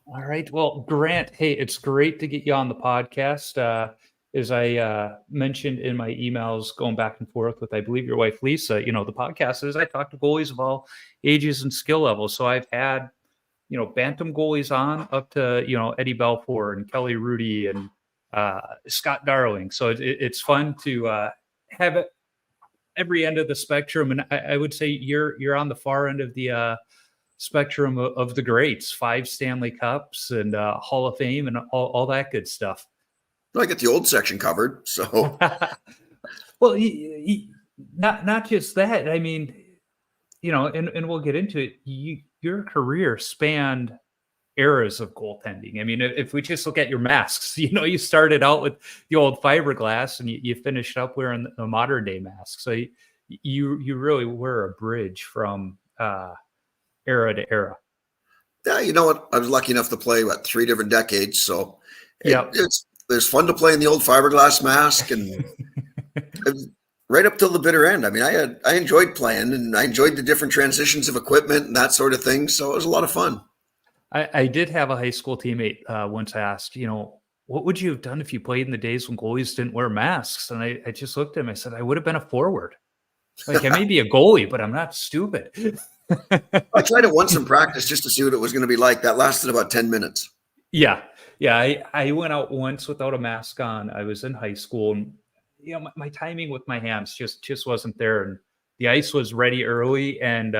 All right. Well, Grant, hey, it's great to get you on the podcast. As I mentioned in my emails going back and forth with, I believe, your wife, Lisa, the podcast is I talk to goalies of all ages and skill levels. So I've had, bantam goalies on up to, Eddie Belfour and Kelly Rudy and Scott Darling. So it's fun to have it every end of the spectrum. And I would say you're on the far end of the spectrum of the greats, 5 Stanley Cups and Hall of Fame and all that good stuff. I get the old section covered. So, well, not just that. I mean, and we'll get into it. Your career spanned eras of goaltending. I mean, if we just look at your masks, you started out with the old fiberglass and you finished up wearing the modern day mask. So you really were a bridge from era to era. yeah, you know what? I was lucky enough to play 3 different decades. So Yeah. there's fun to play in the old fiberglass mask and right up till the bitter end. I mean, I enjoyed playing and I enjoyed the different transitions of equipment and that sort of thing. So it was a lot of fun. I did have a high school teammate once asked, what would you have done if you played in the days when goalies didn't wear masks? And I just looked at him. I said, I would have been a forward. Like, I may be a goalie, but I'm not stupid. I tried it once in practice just to see what it was going to be like. That lasted about 10 minutes. Yeah. I went out once without a mask on. I was in high school, and my timing with my hands just wasn't there, and the ice was ready early, and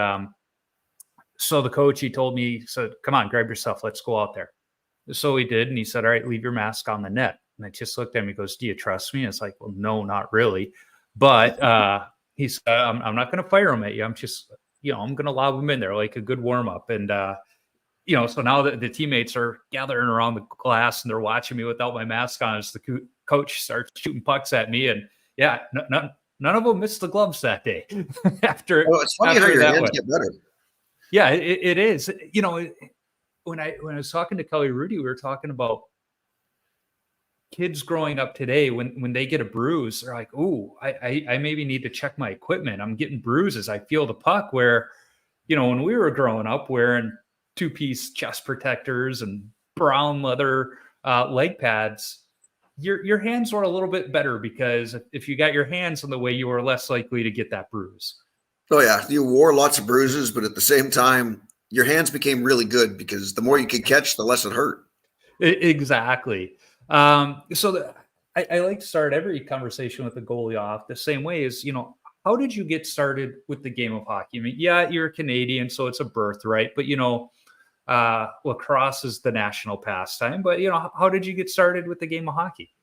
so the coach, he told me, he said, come on, grab yourself, let's go out there. So he did, and he said, all right, leave your mask on the net. And I just looked at him. He goes, do you trust me? And it's like, well, no, not really. But he said, I'm not going to fire him at you. I'm just, I'm going to lob him in there like a good warm up. And, so now the teammates are gathering around the glass and they're watching me without my mask on as the coach starts shooting pucks at me. And yeah, none of them missed the gloves that day. It's funny how your hands get better. Yeah, it is. When I was talking to Kelly Rudy, we were talking about kids growing up today. When they get a bruise, they're like, "Ooh, I maybe need to check my equipment. I'm getting bruises. I feel the puck." Where, when we were growing up, wearing 2-piece chest protectors and brown leather leg pads, your hands were a little bit better because if you got your hands in the way, you were less likely to get that bruise. Oh, yeah. You wore lots of bruises, but at the same time, your hands became really good because the more you could catch, the less it hurt. Exactly. So I like to start every conversation with the goalie off the same way as, how did you get started with the game of hockey? I mean, yeah, you're a Canadian, so it's a birthright, but, lacrosse is the national pastime. But, how did you get started with the game of hockey?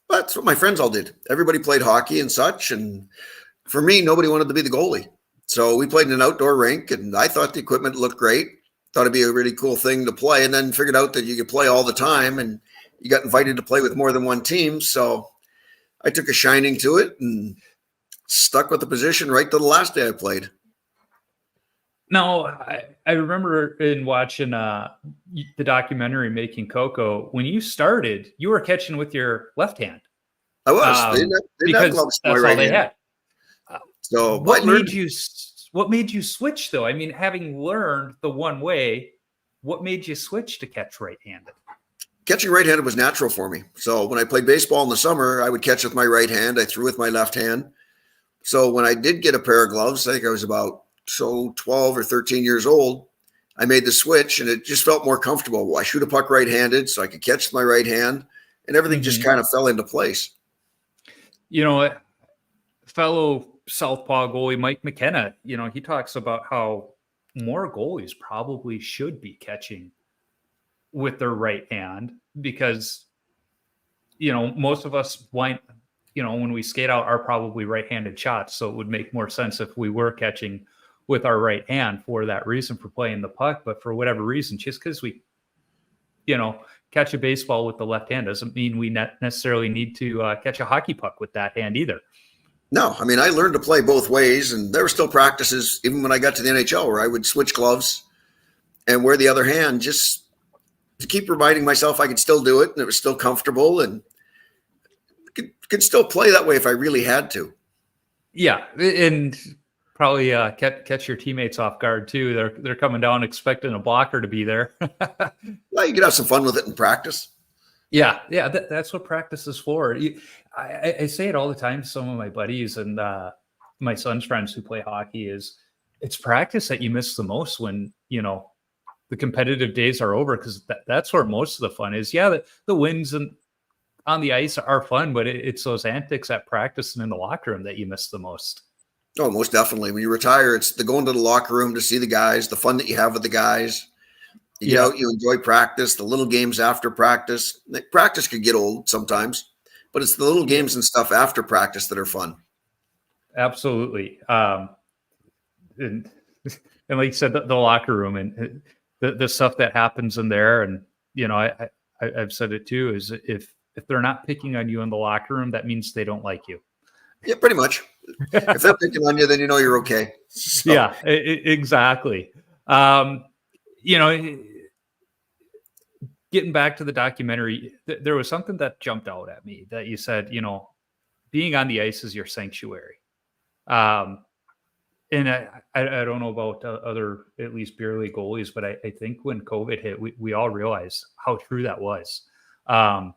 That's what my friends all did. Everybody played hockey and such. And for me, nobody wanted to be the goalie. So we played in an outdoor rink, and I thought the equipment looked great. Thought it'd be a really cool thing to play, and then figured out that you could play all the time, and you got invited to play with more than one team. So I took a shining to it and stuck with the position right to the last day I played. No, I remember in watching the documentary Making Coco, when you started, you were catching with your left hand. I was. They didn't have gloves that's all they had. So what made you switch though? I mean, having learned the one way, what made you switch to catch right-handed? Catching right-handed was natural for me. So when I played baseball in the summer, I would catch with my right hand. I threw with my left hand. So when I did get a pair of gloves, I think I was about 12 or 13 years old, I made the switch and it just felt more comfortable. I shoot a puck right-handed so I could catch with my right hand, and everything just kind of fell into place. Fellow Southpaw goalie Mike McKenna, he talks about how more goalies probably should be catching with their right hand because, most of us when we skate out are probably right-handed shots. So it would make more sense if we were catching with our right hand for that reason, for playing the puck. But for whatever reason, just because we, catch a baseball with the left hand doesn't mean we necessarily need to catch a hockey puck with that hand either. No, I mean, I learned to play both ways, and there were still practices, even when I got to the NHL, where I would switch gloves and wear the other hand just to keep reminding myself I could still do it, and it was still comfortable, and could still play that way if I really had to. Yeah, and probably catch your teammates off guard too. They're coming down expecting a blocker to be there. Well, you can have some fun with it in practice. Yeah, that's what practice is for. I say it all the time to some of my buddies and my son's friends who play hockey is it's practice that you miss the most when, the competitive days are over, because that's where most of the fun is. Yeah, the wins and on the ice are fun, but it's those antics at practice and in the locker room that you miss the most. Oh, most definitely. When you retire, it's the going to the locker room to see the guys, the fun that you have with the guys. You get out, you enjoy practice, the little games after practice. Practice could get old sometimes, but it's the little games and stuff after practice that are fun. Absolutely. And like you said, the locker room and the stuff that happens in there. And, I've said it too, is if they're not picking on you in the locker room, that means they don't like you. Yeah, pretty much. If they're picking on you, then you're okay. So. Yeah, exactly. Getting back to the documentary, there was something that jumped out at me that you said, being on the ice is your sanctuary. And I don't know about other, at least beer league goalies, but I think when COVID hit, we all realized how true that was. And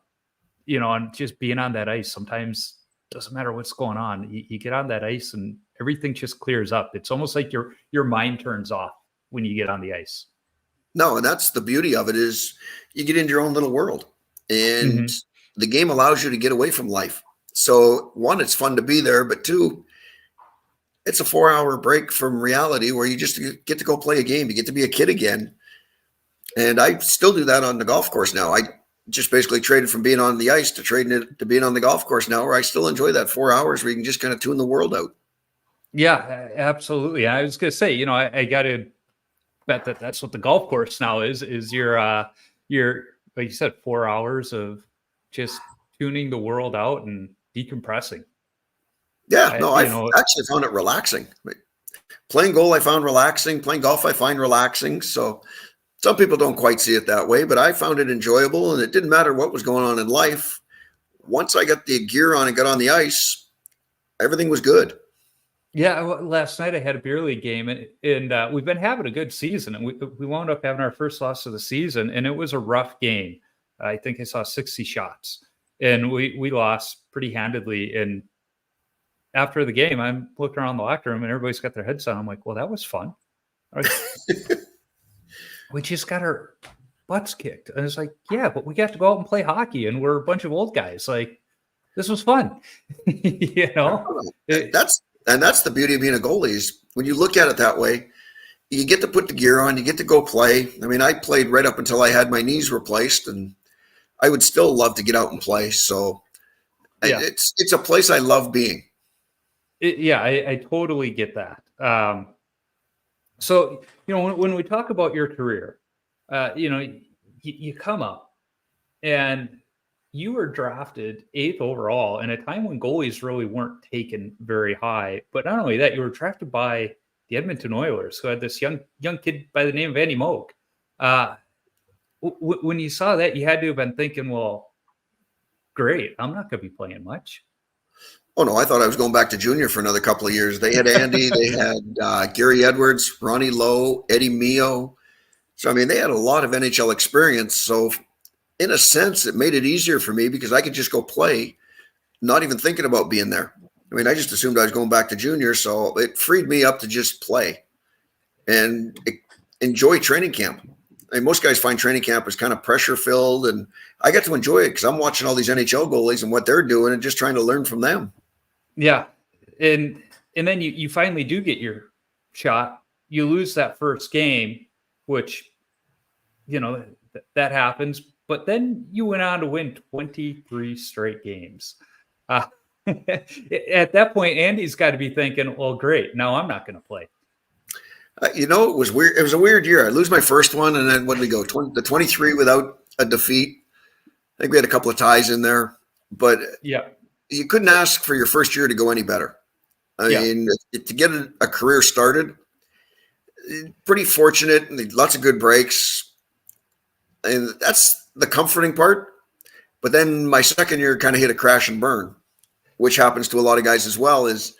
just being on that ice, sometimes doesn't matter what's going on. You get on that ice and everything just clears up. It's almost like your mind turns off when you get on the ice. No, and that's the beauty of it, is you get into your own little world, and the game allows you to get away from life. So one, it's fun to be there, but two, it's a 4-hour break from reality where you just get to go play a game. You get to be a kid again. And I still do that on the golf course now. I just basically traded from being on the ice to trading it to being on the golf course now, where I still enjoy that 4 hours where you can just kind of tune the world out. Yeah, absolutely. I was going to say, I got to bet that's what the golf course now is your, like you said, 4 hours of just tuning the world out and decompressing. Yeah, no, I actually found it relaxing. Playing goal, I found relaxing. Playing golf, I find relaxing. So some people don't quite see it that way, but I found it enjoyable, and it didn't matter what was going on in life. Once I got the gear on and got on the ice, everything was good. Yeah, last night I had a beer league game, and we've been having a good season, and we wound up having our first loss of the season, and it was a rough game. I think I saw 60 shots, and we lost pretty handedly. And after the game, I'm looking around the locker room and everybody's got their heads on. I'm like, well, that was fun. We just got our butts kicked. And it's like, yeah, but we got to go out and play hockey, and we're a bunch of old guys. Like, this was fun. That's the beauty of being a goalie, is when you look at it that way, you get to put the gear on, you get to go play. I mean, I played right up until I had my knees replaced, and I would still love to get out and play. So it's a place I love being. I totally get that. So, when we talk about your career, you come up and you were drafted 8th overall in a time when goalies really weren't taken very high. But not only that, you were drafted by the Edmonton Oilers, who had this young kid by the name of Andy Moog. When you saw that, you had to have been thinking, well, great, I'm not going to be playing much. Oh, no, I thought I was going back to junior for another couple of years. They had Andy, they had Gary Edwards, Ronnie Lowe, Eddie Mio. So, I mean, they had a lot of NHL experience. So, in a sense, it made it easier for me because I could just go play, not even thinking about being there. I mean, I just assumed I was going back to junior. So, it freed me up to just play and enjoy training camp. I mean, most guys find training camp is kind of pressure filled, and I get to enjoy it because I'm watching all these NHL goalies and what they're doing and just trying to learn from them. Yeah. And then you finally do get your shot. You lose that first game, which, that happens. But then you went on to win 23 straight games. At that point, Andy's got to be thinking, well, great, now I'm not going to play. It was weird. It was a weird year. I lose my first one, and then what did we go? 23 without a defeat. I think we had a couple of ties in there. But yeah, you couldn't ask for your first year to go any better. I mean, to get a career started, pretty fortunate, lots of good breaks. And that's the comforting part. But then my second year kind of hit a crash and burn, which happens to a lot of guys as well, is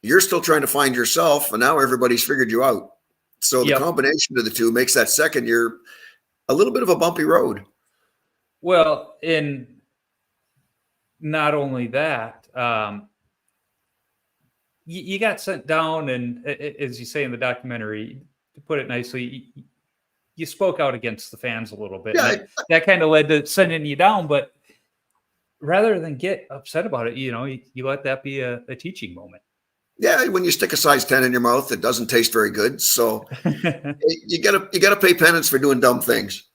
you're still trying to find yourself, and now everybody's figured you out. So the Yep. combination of the two makes that second year a little bit of a bumpy road. Well, and not only that, you got sent down, and as you say in the documentary, to put it nicely, you spoke out against the fans a little bit. Yeah, And that kind of led to sending you down. But rather than get upset about it, you let that be a teaching moment. yeah. When you stick a size 10 in your mouth, it doesn't taste very good. So you gotta pay penance for doing dumb things.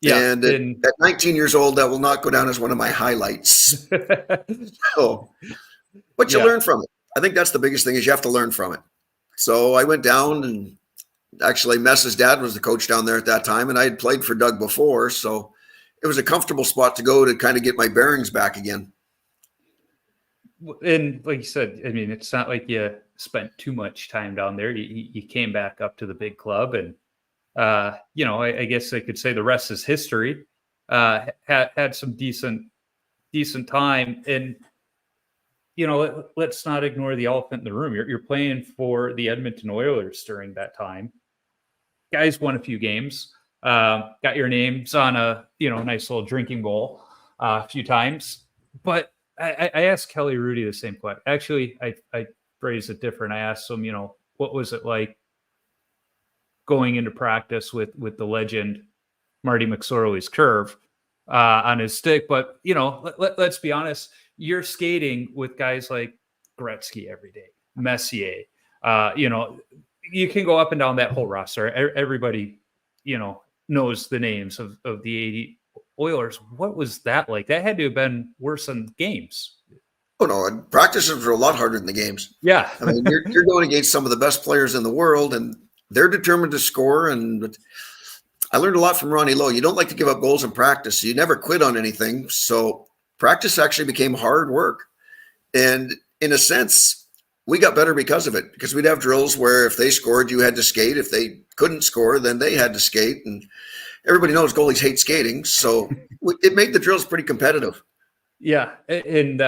Yeah. And at 19 years old, that will not go down as one of my highlights. So, but you learn from it. I think that's the biggest thing is you have to learn from it. So I went down, and actually Mess's dad was the coach down there at that time, and I had played for Doug before. So it was a comfortable spot to go to kind of get my bearings back again. And like you said, I mean, it's not like you spent too much time down there. You came back up to the big club, and I guess I could say the rest is history. Had some decent time, and let's not ignore the elephant in the room. You're playing for the Edmonton Oilers during that time. Guys won a few games. Got your names on a nice little drinking bowl a few times. But I asked Kelly Rudy the same question. Actually, I phrased it different. I asked him, what was it like going into practice with the legend Marty McSorley's curve on his stick? But let's be honest. You're skating with guys like Gretzky every day, Messier. You can go up and down that whole roster. Everybody, knows the names of the 80 Oilers. What was that like? That had to have been worse than games. Oh no, and practices were a lot harder than the games. Yeah. I mean, you're going against some of the best players in the world, and they're determined to score. And I learned a lot from Ronnie Lowe. You don't like to give up goals in practice. So you never quit on anything. So practice actually became hard work. And in a sense, we got better because of it, because we'd have drills where if they scored, you had to skate. If they couldn't score, then they had to skate. And everybody knows goalies hate skating. So it made the drills pretty competitive. Yeah. And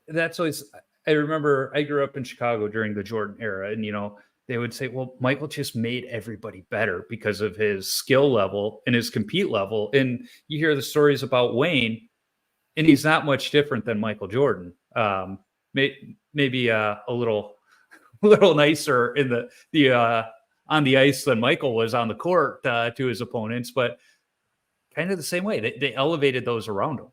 that's always, I remember I grew up in Chicago during the Jordan era, and, they would say, well, Michael just made everybody better because of his skill level and his compete level. And you hear the stories about Wayne, and he's not much different than Michael Jordan. Maybe a little nicer in the on the ice than Michael was on the court to his opponents, but kind of the same way. They elevated those around him.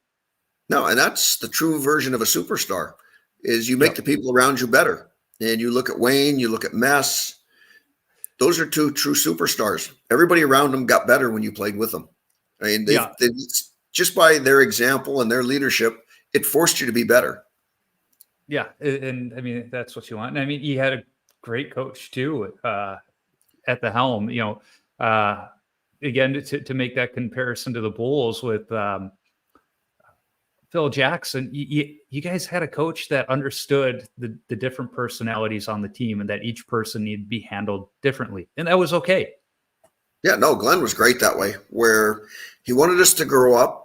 No, and that's the true version of a superstar, is you make the people around you better. And you look at Wayne, you look at Mess. Those are two true superstars. Everybody around them got better when you played with them. I mean, they just by their example and their leadership, it forced you to be better. Yeah, and I mean, that's what you want. And I mean, you had a great coach too at the helm. Again, to make that comparison to the Bulls with Phil Jackson, you guys had a coach that understood the different personalities on the team, and that each person needed to be handled differently, and that was okay. Yeah, no, Glenn was great that way, where he wanted us to grow up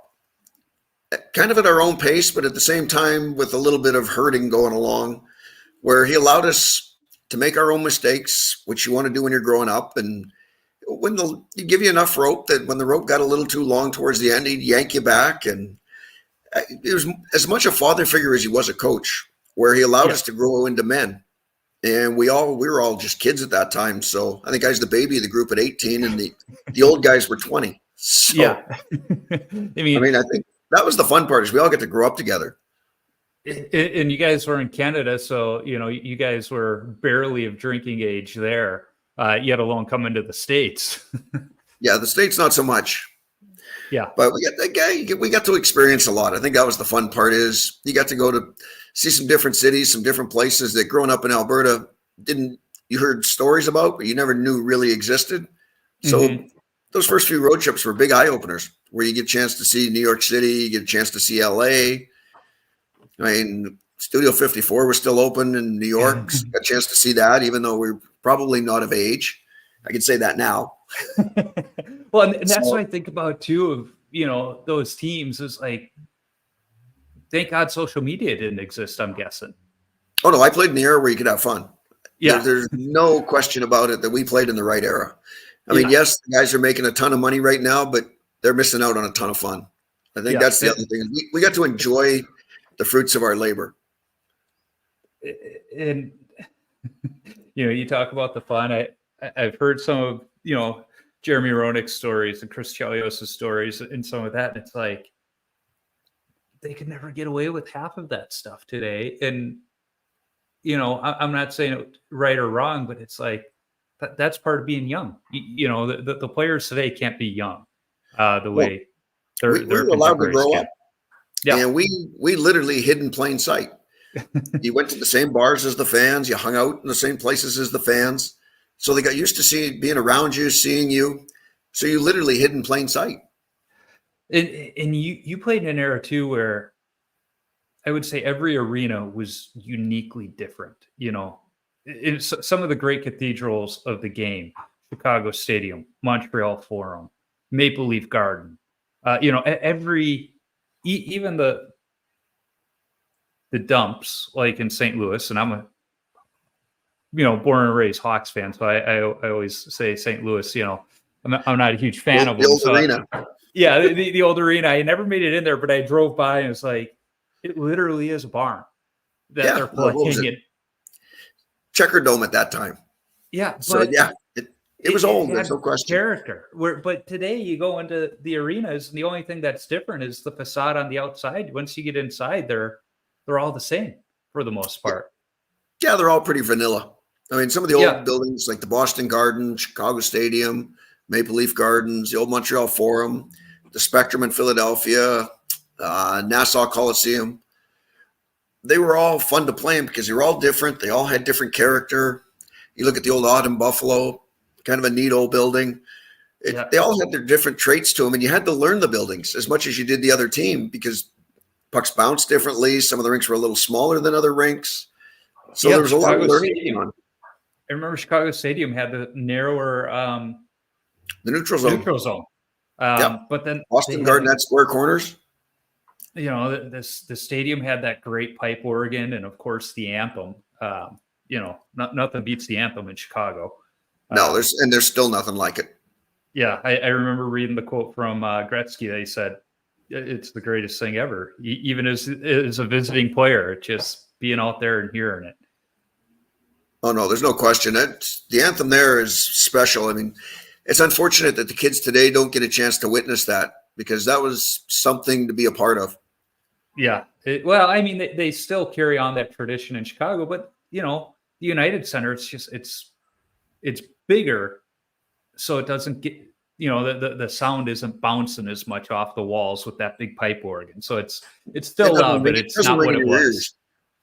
kind of at our own pace, but at the same time with a little bit of hurting going along, where he allowed us to make our own mistakes, which you want to do when you're growing up. And when he'd give you enough rope that when the rope got a little too long towards the end, he'd yank you back. And it was as much a father figure as he was a coach, where he allowed us to grow into men. And we were all just kids at that time. So I think I was the baby of the group at 18, and the old guys were 20. So, I mean, I think that was the fun part, is we all get to grow up together. And you guys were in Canada, so you guys were barely of drinking age there, yet alone coming to the States. Yeah, the States not so much. Yeah, but we got to experience a lot. I think that was the fun part, is you got to go to see some different cities, some different places that growing up in Alberta you heard stories about, but you never knew really existed. So those first few road trips were big eye openers, where you get a chance to see New York City, you get a chance to see LA. I mean, Studio 54 was still open in New York. Got a chance to see that, even though we're probably not of age. I can say that now. Well, and that's what I think about too, of those teams, is like, thank God social media didn't exist, I'm guessing. Oh no, I played in the era where you could have fun. Yeah, There's no question about it that we played in the right era. I mean, yeah, yes, the guys are making a ton of money right now, but they're missing out on a ton of fun. I think yeah. that's the other thing. We got to enjoy the fruits of our labor. And you talk about the fun. I've heard some of Jeremy Roenick's stories and Chris Chelios' stories and some of that, and it's like they could never get away with half of that stuff today. And I'm not saying it right or wrong, but it's like that's part of being young. The players today can't be young the Well, way we their were allowed to contemporaries grow can. up, Yeah. and we literally hid in plain sight. You went to the same bars as the fans. You hung out in the same places as the fans. So they got used to being around you, seeing you. So you literally hid in plain sight. And you played in an era too where I would say every arena was uniquely different. Some of the great cathedrals of the game: Chicago Stadium, Montreal Forum, Maple Leaf Garden. Even the dumps like in St. Louis, and I'm a born and raised Hawks fan, so I always say St. Louis. I'm not a huge fan of The them. old So arena. yeah, the old arena. I never made it in there, but I drove by and it's like it literally is a barn that Yeah. they're What was playing it? in. Checker Dome at that time. Yeah, So but yeah, it was it old. There's had no question. character. But today you go into the arenas, and the only thing that's different is the facade on the outside. Once you get inside, they're all the same for the most part. Yeah, they're all pretty vanilla. I mean, some of the Yeah, old buildings like the Boston Garden, Chicago Stadium, Maple Leaf Gardens, the old Montreal Forum, the Spectrum in Philadelphia, Nassau Coliseum. They were all fun to play in because they were all different. They all had different character. You look at the old Autumn Buffalo, kind of a neat old building. yeah. They all had their different traits to them, and you had to learn the buildings as much as you did the other team because pucks bounced differently. Some of the rinks were a little smaller than other rinks. So Yeah, there was a lot of Chicago learning Stadium. going on. I remember Chicago Stadium had the narrower The neutral zone. neutral zone. Yep. But then they Boston had Garden had square corners. the stadium had that great pipe organ, and of course the anthem. Nothing beats the anthem in Chicago. No, there's still nothing like it. Yeah, I remember reading the quote from Gretzky. They said it's the greatest thing ever, even as a visiting player. Just being out there and hearing it. Oh no, there's no question. The anthem there is special. I mean, it's unfortunate that the kids today don't get a chance to witness that because that was something to be a part of. Yeah. Well, I mean, they still carry on that tradition in Chicago, but the United Center, it's bigger, so it doesn't get the sound isn't bouncing as much off the walls with that big pipe organ. So it's still loud, but it's not what it was. Ears.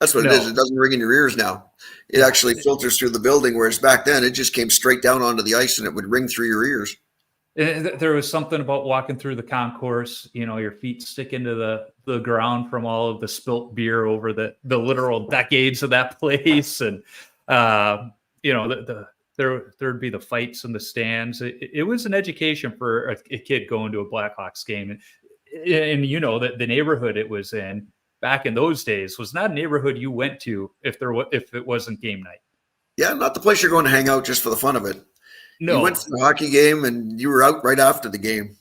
That's what it is. It doesn't ring in your ears now. It actually filters through the building, whereas back then it just came straight down onto the ice and it would ring through your ears. There was something about walking through the concourse, your feet stick into the ground from all of the spilt beer over the literal decades of that place. And, there'd be the fights in the stands. It was an education for a kid going to a Blackhawks game. And the neighborhood it was in back in those days was not a neighborhood you went to if it wasn't game night. Yeah, not the place you're going to hang out just for the fun of it. No. You went to the hockey game and you were out right after the game.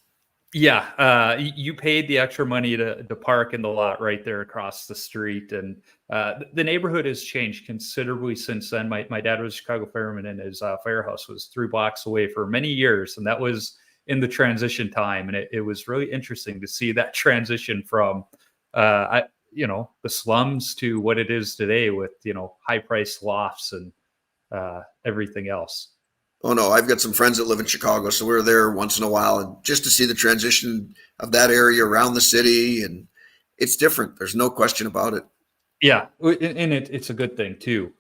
Yeah, you paid the extra money to park in the lot right there across the street, and the neighborhood has changed considerably since then. My dad was a Chicago fireman, and his firehouse was 3 blocks away for many years, and that was in the transition time, and it was really interesting to see that transition from the slums to what it is today with high priced lofts and everything else. Oh no, I've got some friends that live in Chicago, so we're there once in a while, and just to see the transition of that area around the city, and it's different. There's no question about it. Yeah, and it's a good thing too.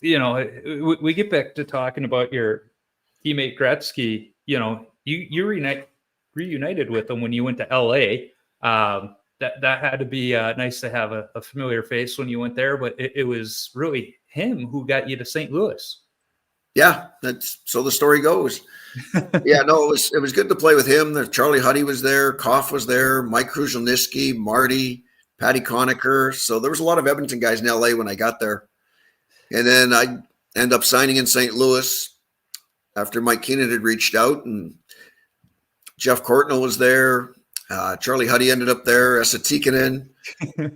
We get back to talking about your teammate Gretzky. You reunited with him when you went to LA. That had to be nice to have a familiar face when you went there, but it was really him who got you to St. Louis. Yeah, that's so the story goes. Yeah, no, it was good to play with him. Charlie Huddy was there, Koff was there, Mike Kruzhelniski, Marty, Patty Conacher. So there was a lot of Edmonton guys in LA when I got there. And then I end up signing in St. Louis after Mike Keenan had reached out, and Jeff Courtnall was there. Charlie Huddy ended up there, Esa Tikkanen.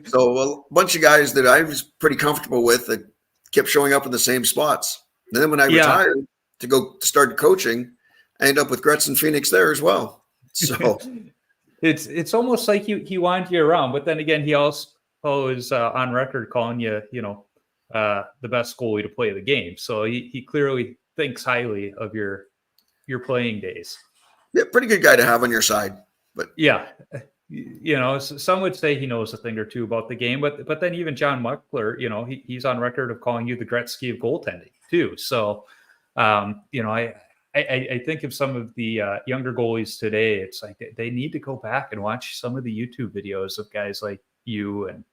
So a bunch of guys that I was pretty comfortable with that kept showing up in the same spots. And then when I retired to go start coaching, I ended up with Gretzky Phoenix there as well. So it's almost like he wanted you around, but then again, he also is on record calling you, the best goalie to play the game. So he clearly thinks highly of your playing days. Yeah, pretty good guy to have on your side. But yeah, some would say he knows a thing or two about the game, but then even John Muckler, he's on record of calling you the Gretzky of goaltending too. So, I think of some of the younger goalies today, it's like they need to go back and watch some of the YouTube videos of guys like you and,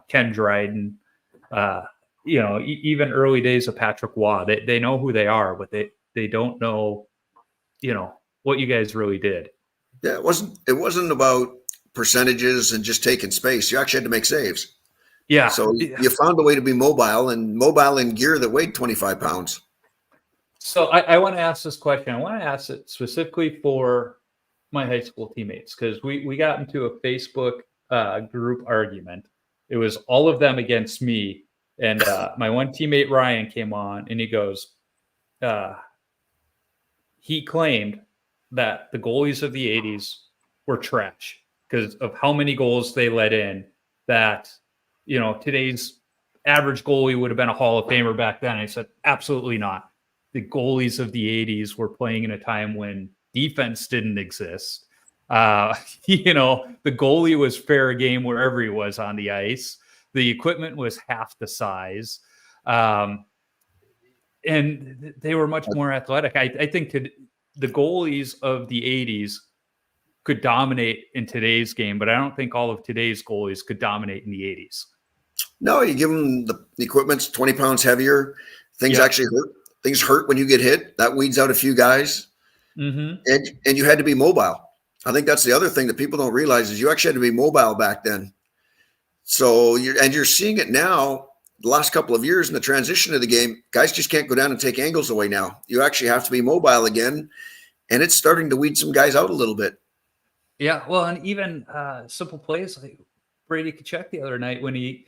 Ken Dryden, even early days of Patrick Waugh. They know who they are, but they don't know, what you guys really did. Yeah, it wasn't about percentages and just taking space. You actually had to make saves. Yeah. So you found a way to be mobile in gear that weighed 25 pounds. So I want to ask this question. I want to ask it specifically for my high school teammates, because we got into a Facebook group argument. It was all of them against me. And my one teammate, Ryan, came on and he goes, he claimed that the goalies of the 80s were trash because of how many goals they let in, that, today's average goalie would have been a Hall of Famer back then. I said, absolutely not. The goalies of the 80s were playing in a time when defense didn't exist. The goalie was fair game wherever he was on the ice. The equipment was half the size. And they were much more athletic. I think the goalies of the 80s could dominate in today's game, but I don't think all of today's goalies could dominate in the 80s. No, you give them the equipment's 20 pounds heavier. Things actually hurt. Things hurt when you get hit. That weeds out a few guys. Mm-hmm. And you had to be mobile. I think that's the other thing that people don't realize is you actually had to be mobile back then. So you're seeing it now. The last couple of years in the transition of the game, guys just can't go down and take angles away now. You actually have to be mobile again, and it's starting to weed some guys out a little bit. Yeah, well, and even simple plays like Brady Tkachuk the other night when he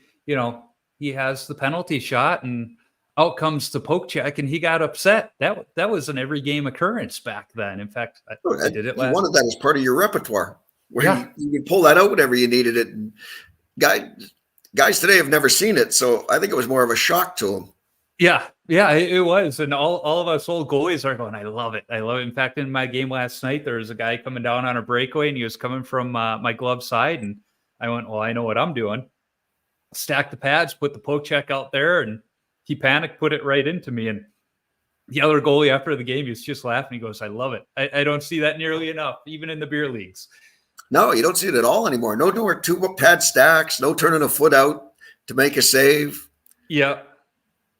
has the penalty shot and out comes the poke check and he got upset. That was an every game occurrence back then. In fact, I did it last. You wanted that as part of your repertoire, where you could pull that out whenever you needed it. And guys today have never seen it, so I think it was more of a shock to them. Yeah, it was. And all of us old goalies are going, I love it. In fact, in my game last night, there was a guy coming down on a breakaway and he was coming from my glove side. And I went, well, I know what I'm doing. Stack the pads, put the poke check out there, and he panicked, put it right into me. And the other goalie after the game, he was just laughing. He goes, I love it. I don't see that nearly enough, even in the beer leagues. No, you don't see it at all anymore. No two pad stacks, no turning a foot out to make a save. Yeah.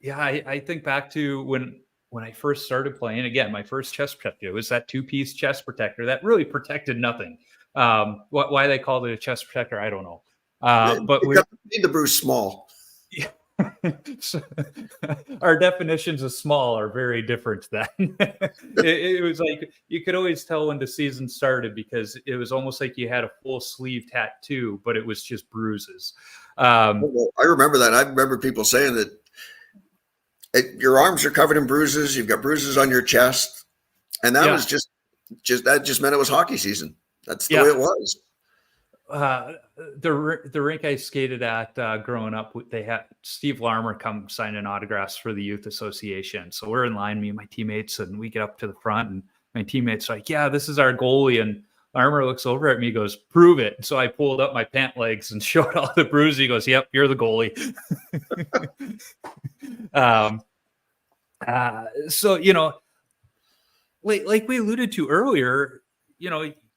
Yeah, I think back to when I first started playing, again, my first chest protector, it was that two-piece chest protector that really protected nothing. Why they called it a chest protector, I don't know. But we made the Bruce small. Yeah. So, our definitions of small are very different then. It was like you could always tell when the season started because it was almost like you had a full sleeve tattoo, but it was just bruises. I remember that. I remember people saying that your arms are covered in bruises. You've got bruises on your chest, and that was just that just meant it was hockey season. That's the way it was. The rink I skated at growing up, they had Steve Larmer come signing autographs for the youth association. So we're in line, me and my teammates, and we get up to the front, and my teammates are like, "Yeah, this is our goalie." And Larmer looks over at me, goes, "Prove it." So I pulled up my pant legs and showed all the bruises. He goes, "Yep, you're the goalie." So like we alluded to earlier,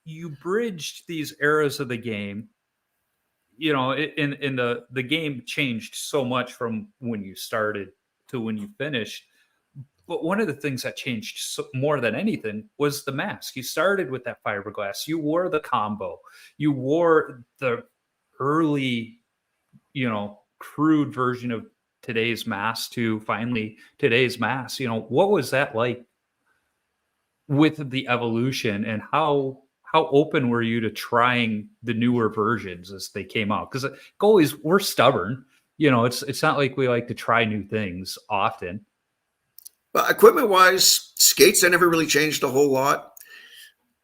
you bridged these eras of the game. In the game changed so much from when you started to when you finished. But one of the things that changed more than anything was the mask. You started with that fiberglass. You wore the combo. You wore the early, crude version of today's mask to finally today's mask. What was that like with the evolution, and how open were you to trying the newer versions as they came out? Because goalies, we're stubborn. It's not like we like to try new things often. But equipment wise, skates, I never really changed a whole lot.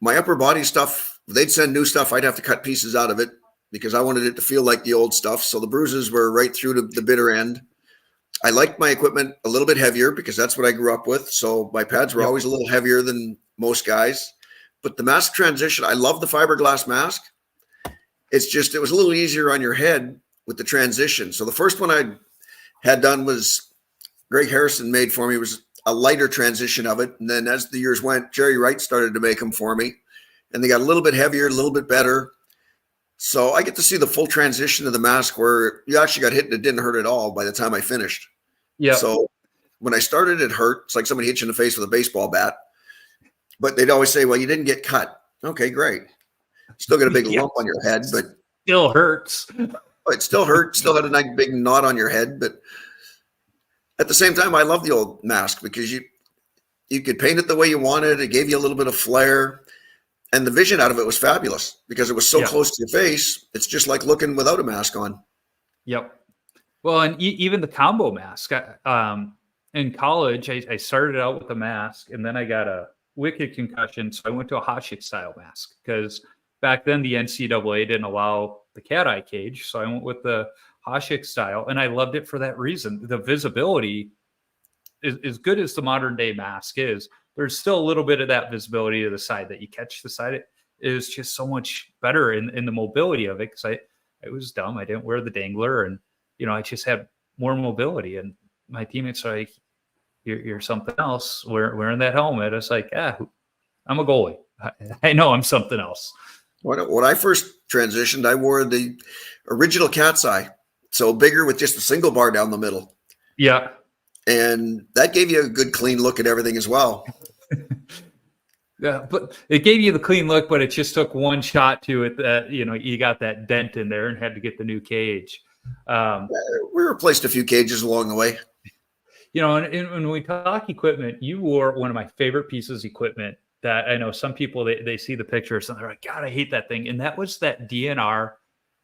My upper body stuff, they'd send new stuff. I'd have to cut pieces out of it because I wanted it to feel like the old stuff. So the bruises were right through to the bitter end. I liked my equipment a little bit heavier because that's what I grew up with. So my pads were always a little heavier than most guys. But the mask transition, I love the fiberglass mask. It's just, it was a little easier on your head with the transition. So the first one I had done was Greg Harrison made for me. It was a lighter transition of it. And then as the years went, Jerry Wright started to make them for me. And they got a little bit heavier, a little bit better. So I get to see the full transition of the mask where you actually got hit and it didn't hurt at all by the time I finished. Yeah. So when I started, it hurt. It's like somebody hit you in the face with a baseball bat. But they'd always say, well, you didn't get cut. Okay, great. Still got a big lump on your head, but still hurts. It still hurt. Still had a nice big knot on your head. But at the same time, I love the old mask because you could paint it the way you wanted. It gave you a little bit of flair. And the vision out of it was fabulous because it was so close to your face. It's just like looking without a mask on. Yep. Well, and even the combo mask. In college, I started out with a mask, and then I got a wicked concussion, so I went to a Hasek style mask because back then the NCAA didn't allow the cat eye cage, so I went with the Hasek style, and I loved it for that reason. The visibility is as good as the modern day mask is. There's still a little bit of that visibility to the side that you catch the side. It is just so much better in the mobility of it because I was dumb. I didn't wear the dangler, and I just had more mobility. And my teammates are like, "You're something else. Wearing that helmet." I was like, I'm a goalie. I know I'm something else. When I first transitioned, I wore the original cat's eye, so bigger with just a single bar down the middle. Yeah. And that gave you a good clean look at everything as well. Yeah, but it gave you the clean look, but it just took one shot to it that, you got that dent in there and had to get the new cage. We replaced a few cages along the way. And when we talk equipment, you wore one of my favorite pieces of equipment that I know some people, they see the pictures and they're like, God, I hate that thing. And that was that DNR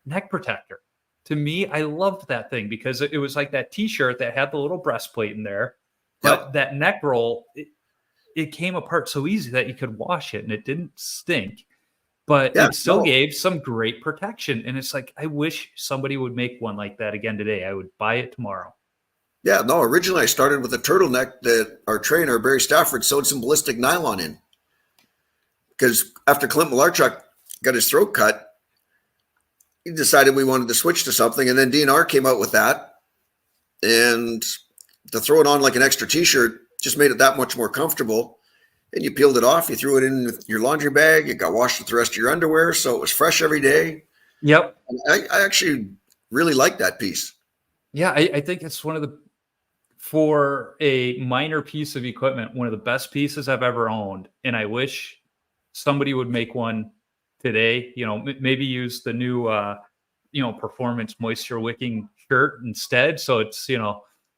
neck protector. To me, I loved that thing because it was like that T-shirt that had the little breastplate in there, but that neck roll, it came apart so easy that you could wash it and it didn't stink, but it still gave some great protection. And it's like, I wish somebody would make one like that again today. I would buy it tomorrow. Yeah, no, originally I started with a turtleneck that our trainer, Barry Stafford, sewed some ballistic nylon in. Because after Clint Malarchuk got his throat cut, he decided we wanted to switch to something. And then DNR came out with that. And to throw it on like an extra T-shirt just made it that much more comfortable. And you peeled it off, you threw it in your laundry bag, it got washed with the rest of your underwear. So it was fresh every day. Yep. And I actually really like that piece. Yeah, I think it's for a minor piece of equipment, one of the best pieces I've ever owned. And I wish somebody would make one today, maybe use the new, performance moisture wicking shirt instead. So it's,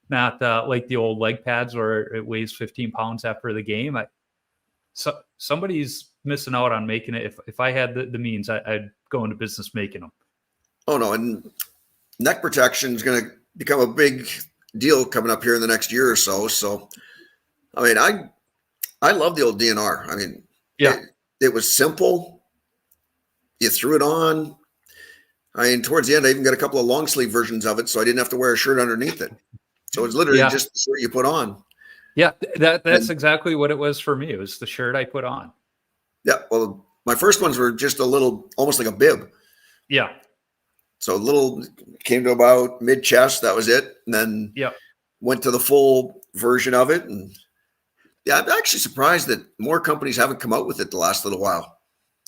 not like the old leg pads where it weighs 15 pounds after the game. So somebody's missing out on making it. If I had the means, I'd go into business making them. Oh no. And neck protection is going to become a big deal coming up here in the next year or so. So, I mean, I love the old DNR. I mean, it was simple. You threw it on. I mean, towards the end, I even got a couple of long sleeve versions of it, so I didn't have to wear a shirt underneath it. So it's literally just the shirt you put on. Yeah, that's exactly what it was for me. It was the shirt I put on. Yeah, well, my first ones were just a little, almost like a bib. Yeah. So a little, came to about mid-chest, that was it. And then went to the full version of it. And yeah, I'm actually surprised that more companies haven't come out with it the last little while.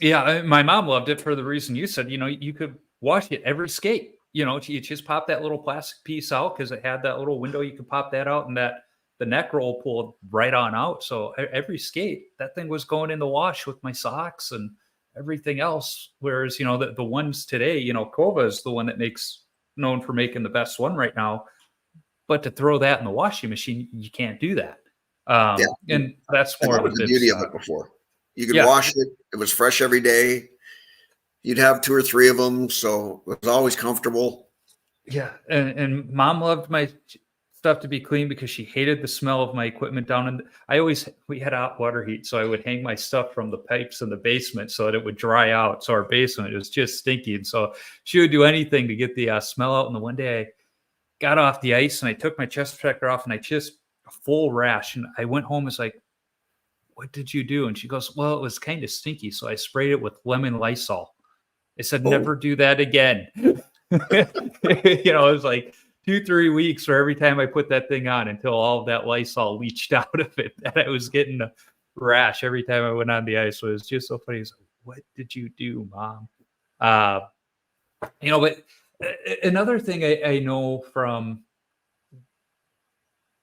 Yeah, my mom loved it for the reason you said. You could wash it every skate. You just pop that little plastic piece out because it had that little window. You could pop that out, and the neck roll pulled right on out. So every skate, that thing was going in the wash with my socks and everything else. Whereas, the ones today, Kova is the one that known for making the best one right now. But to throw that in the washing machine, you can't do that. And that's more that was the beauty of it before. You could wash it. It was fresh every day. You'd have 2 or 3 of them. So it was always comfortable. Yeah. And mom loved my stuff to be clean because she hated the smell of my equipment down. And we had hot water heat. So I would hang my stuff from the pipes in the basement so that it would dry out. So our basement was just stinky. And so she would do anything to get the smell out. And the one day I got off the ice and I took my chest protector off and I just a full rash. And I went home. It's like, what did you do? And she goes, well, it was kind of stinky. So I sprayed it with lemon Lysol. I said, never do that again. It was like 2-3 weeks for every time I put that thing on until all of that Lysol leached out of it. And I was getting a rash every time I went on the ice. So it was just so funny. Like, what did you do, Mom? But another thing I know from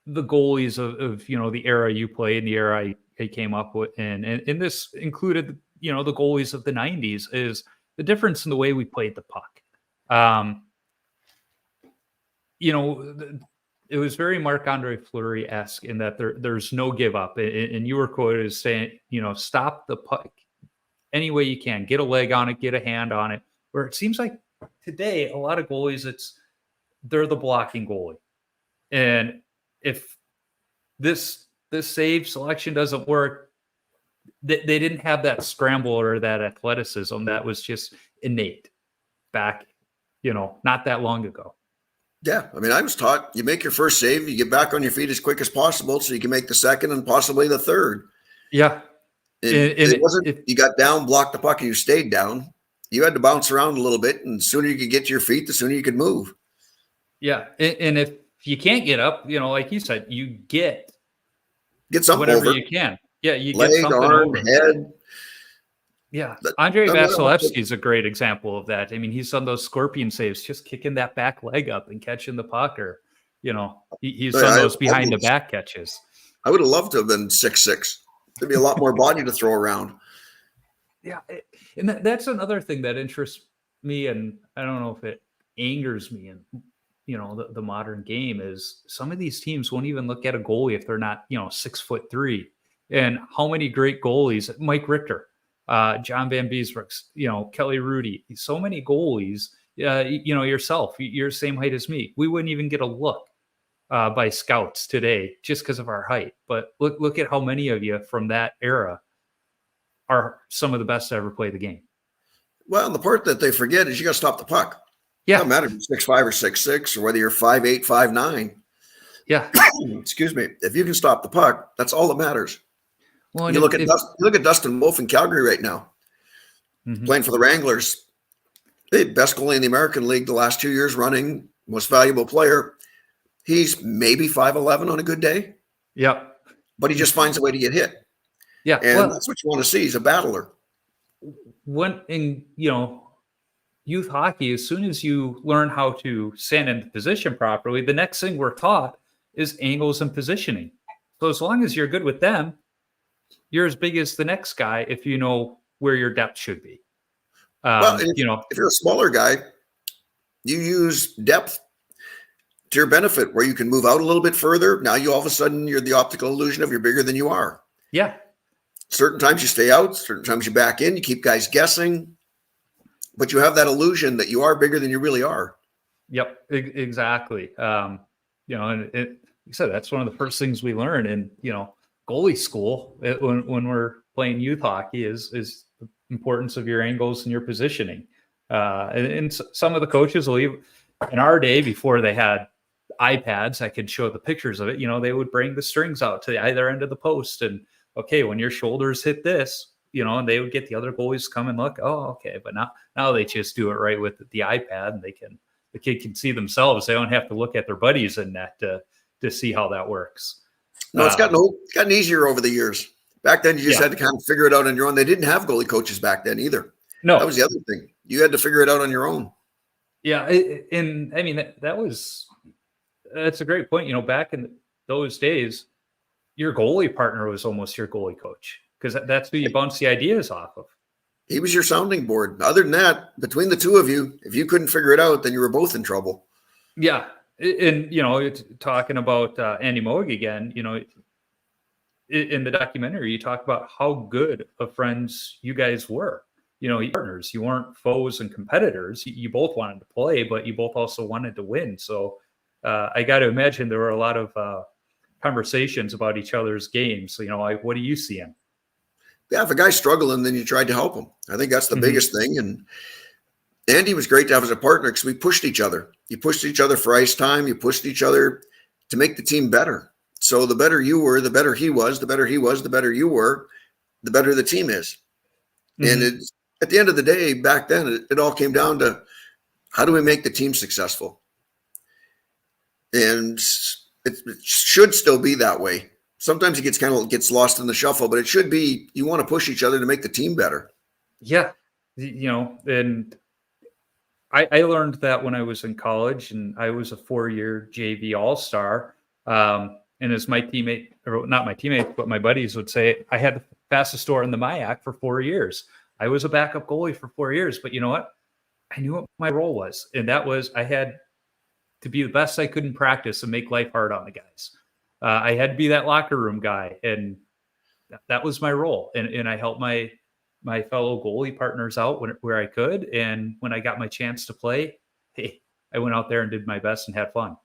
the goalies of the era you played and the era I came up with, and this included, the goalies of the 90s, is the difference in the way we played the puck. It was very Marc-Andre Fleury-esque in that there's no give up. And you were quoted as saying, stop the puck any way you can, get a leg on it, get a hand on it. Where it seems like today, a lot of goalies, they're the blocking goalie. And if this save selection doesn't work, they didn't have that scramble or that athleticism that was just innate back, not that long ago. Yeah. I mean, I was taught you make your first save, you get back on your feet as quick as possible so you can make the second and possibly the third. Yeah. It wasn't, you got down, blocked the puck, and you stayed down. You had to bounce around a little bit, and the sooner you could get to your feet, the sooner you could move. Yeah. And if you can't get up, like you said, you get something whatever over. You can. Yeah, you leg, get something arm, over. Head. Yeah, Andrei Vasilevsky is a great example of that. I mean, he's done those scorpion saves, just kicking that back leg up and catching the puck, or he's done those behind the back catches. I would have loved to have been 6'6". There'd be a lot more body to throw around. Yeah, and that's another thing that interests me, and I don't know if it angers me in the modern game, is some of these teams won't even look at a goalie if they're not 6'3". And how many great goalies, Mike Richter, John Van Beesbrook, Kelly Rudy, so many goalies, yourself, you're the same height as me. We wouldn't even get a look by scouts today just because of our height. But look at how many of you from that era are some of the best to ever play the game. Well, the part that they forget is you got to stop the puck. Yeah. It doesn't matter if you're 6'5" or 6'6", or whether you're 5'8", 5'9". Yeah. Excuse me. If you can stop the puck, that's all that matters. Well, you look at Dustin Wolf in Calgary right now, playing for the Wranglers. The best goalie in the American League the last 2 years running, most valuable player. He's maybe 5'11" on a good day. Yep. But he just finds a way to get hit. Yeah. And that's what you want to see. He's a battler. When in youth hockey, as soon as you learn how to stand into position properly, the next thing we're taught is angles and positioning. So as long as you're good with them, you're as big as the next guy if you know where your depth should be. If you're a smaller guy, you use depth to your benefit, where you can move out a little bit further. Now you all of a sudden, you're the optical illusion of you're bigger than you are. Yeah. Certain times you stay out, certain times you back in, you keep guys guessing, but you have that illusion that you are bigger than you really are. Yep, exactly. And like you said, that's one of the first things we learn in, goalie school when we're playing youth hockey is the importance of your angles and your positioning. And some of the coaches will even, in our day, before they had iPads, I could show the pictures of it. They would bring the strings out to either end of the post, and okay, when your shoulders hit this, and they would get the other goalies to come and look. Oh, okay, but now they just do it right with the iPad, and the kid can see themselves. They don't have to look at their buddies in that to see how that works. No, it's gotten easier over the years. Back then, you just had to kind of figure it out on your own. They didn't have goalie coaches back then either. No, that was the other thing. You had to figure it out on your own. Yeah, and I mean that's a great point. Back in those days, your goalie partner was almost your goalie coach, because that's who you bounce the ideas off of. He was your sounding board. Other than that, between the two of you, if you couldn't figure it out, then you were both in trouble. Yeah. And, it's talking about Andy Moog again, in the documentary, you talk about how good of friends you guys were. Partners. You weren't foes and competitors. You both wanted to play, but you both also wanted to win. So I got to imagine there were a lot of conversations about each other's games. Like, what do you see him? Yeah, if a guy's struggling, then you tried to help him. I think that's the biggest thing. And Andy was great to have as a partner because we pushed each other. You pushed each other for ice time. You pushed each other to make the team better. So the better you were, the better he was. The better he was, the better you were, the better the team is. And at the end of the day, back then, it all came down to how do we make the team successful? And it should still be that way. Sometimes it gets lost in the shuffle, but it should be you want to push each other to make the team better. Yeah. And I learned that when I was in college, and I was a 4-year JV All-Star. And as my teammate, or not my teammate, but my buddies would say, I had the fastest score in the MIAC for 4 years. I was a backup goalie for 4 years, but you know what? I knew what my role was. And that was, I had to be the best I could in practice and make life hard on the guys. I had to be that locker room guy. And that was my role. And I helped my fellow goalie partners out where I could. And when I got my chance to play, hey, I went out there and did my best and had fun.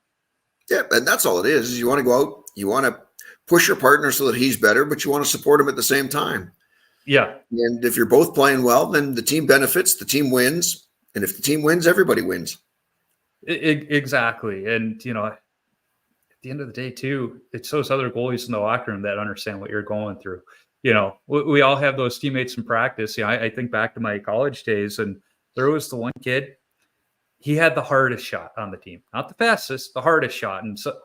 Yeah, and that's all it is you want to go out, you want to push your partner so that he's better, but you want to support him at the same time. Yeah. And if you're both playing well, then the team benefits, the team wins. And if the team wins, everybody wins. Exactly. And, at the end of the day, too, it's those other goalies in the locker room that understand what you're going through. We all have those teammates in practice. I think back to my college days, and there was the one kid. He had the hardest shot on the team, not the fastest, the hardest shot. And so,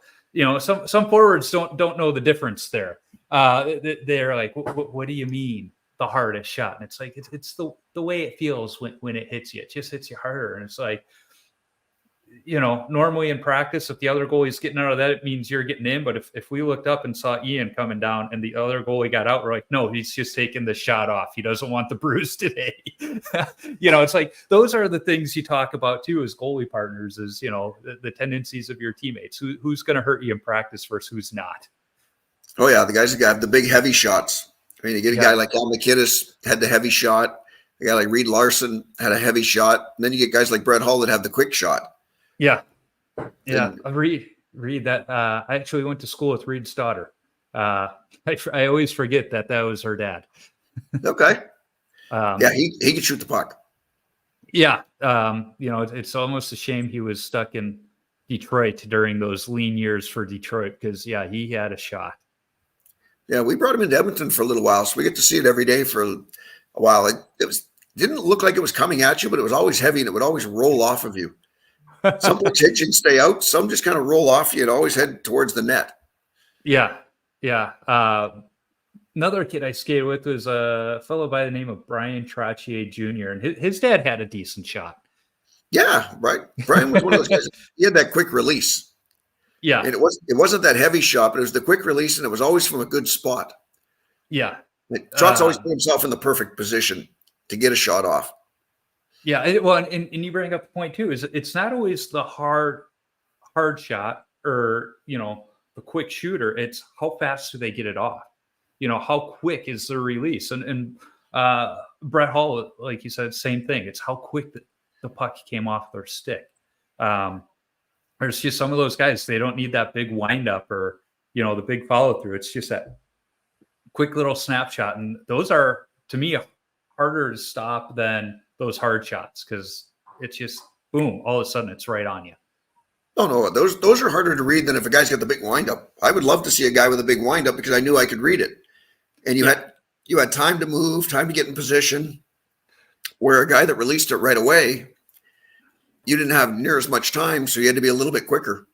some forwards don't know the difference there. They're like, what do you mean the hardest shot? And it's like, it's the way it feels when it hits you. It just hits you harder. And it's like, normally in practice, if the other goalie's getting out of that, it means you're getting in. But if we looked up and saw Ian coming down and the other goalie got out, we're like, no, he's just taking the shot off. He doesn't want the bruise today. It's like, those are the things you talk about too, as goalie partners, is, the tendencies of your teammates, who's going to hurt you in practice versus who's not. Oh yeah. The guys that got the big heavy shots. I mean, you get a guy like Al McKinnis had the heavy shot. A guy like Reed Larson had a heavy shot. And then you get guys like Brett Hull that have the quick shot. Yeah. Reed that. I actually went to school with Reed's daughter. I always forget that was her dad. Okay. Yeah, he could shoot the puck. Yeah. It's almost a shame he was stuck in Detroit during those lean years for Detroit, because he had a shot. Yeah, we brought him into Edmonton for a little while, so we get to see it every day for a while. It didn't look like it was coming at you, but it was always heavy and it would always roll off of you. Some hit you and stay out. Some just kind of roll off you and always head towards the net. Yeah. Another kid I skated with was a fellow by the name of Brian Trottier Jr. And his dad had a decent shot. Yeah, right. Brian was one of those guys. He had that quick release. Yeah. And it wasn't that heavy shot, but it was the quick release, and it was always from a good spot. Yeah. Trot's always put himself in the perfect position to get a shot off. Yeah, and you bring up the point too, is it's not always the hard shot or the quick shooter. It's how fast do they get it off? How quick is the release? And Brett Hull, like you said, same thing. It's how quick the puck came off their stick. There's just some of those guys, they don't need that big windup or the big follow through. It's just that quick little snapshot, and those are, to me, harder to stop than those hard shots, because it's just boom, all of a sudden it's right on you. Oh no, those are harder to read than if a guy's got the big windup. I would love to see a guy with a big windup because I knew I could read it, and you had time to move, time to get in position. Where a guy that released it right away, you didn't have near as much time, so you had to be a little bit quicker.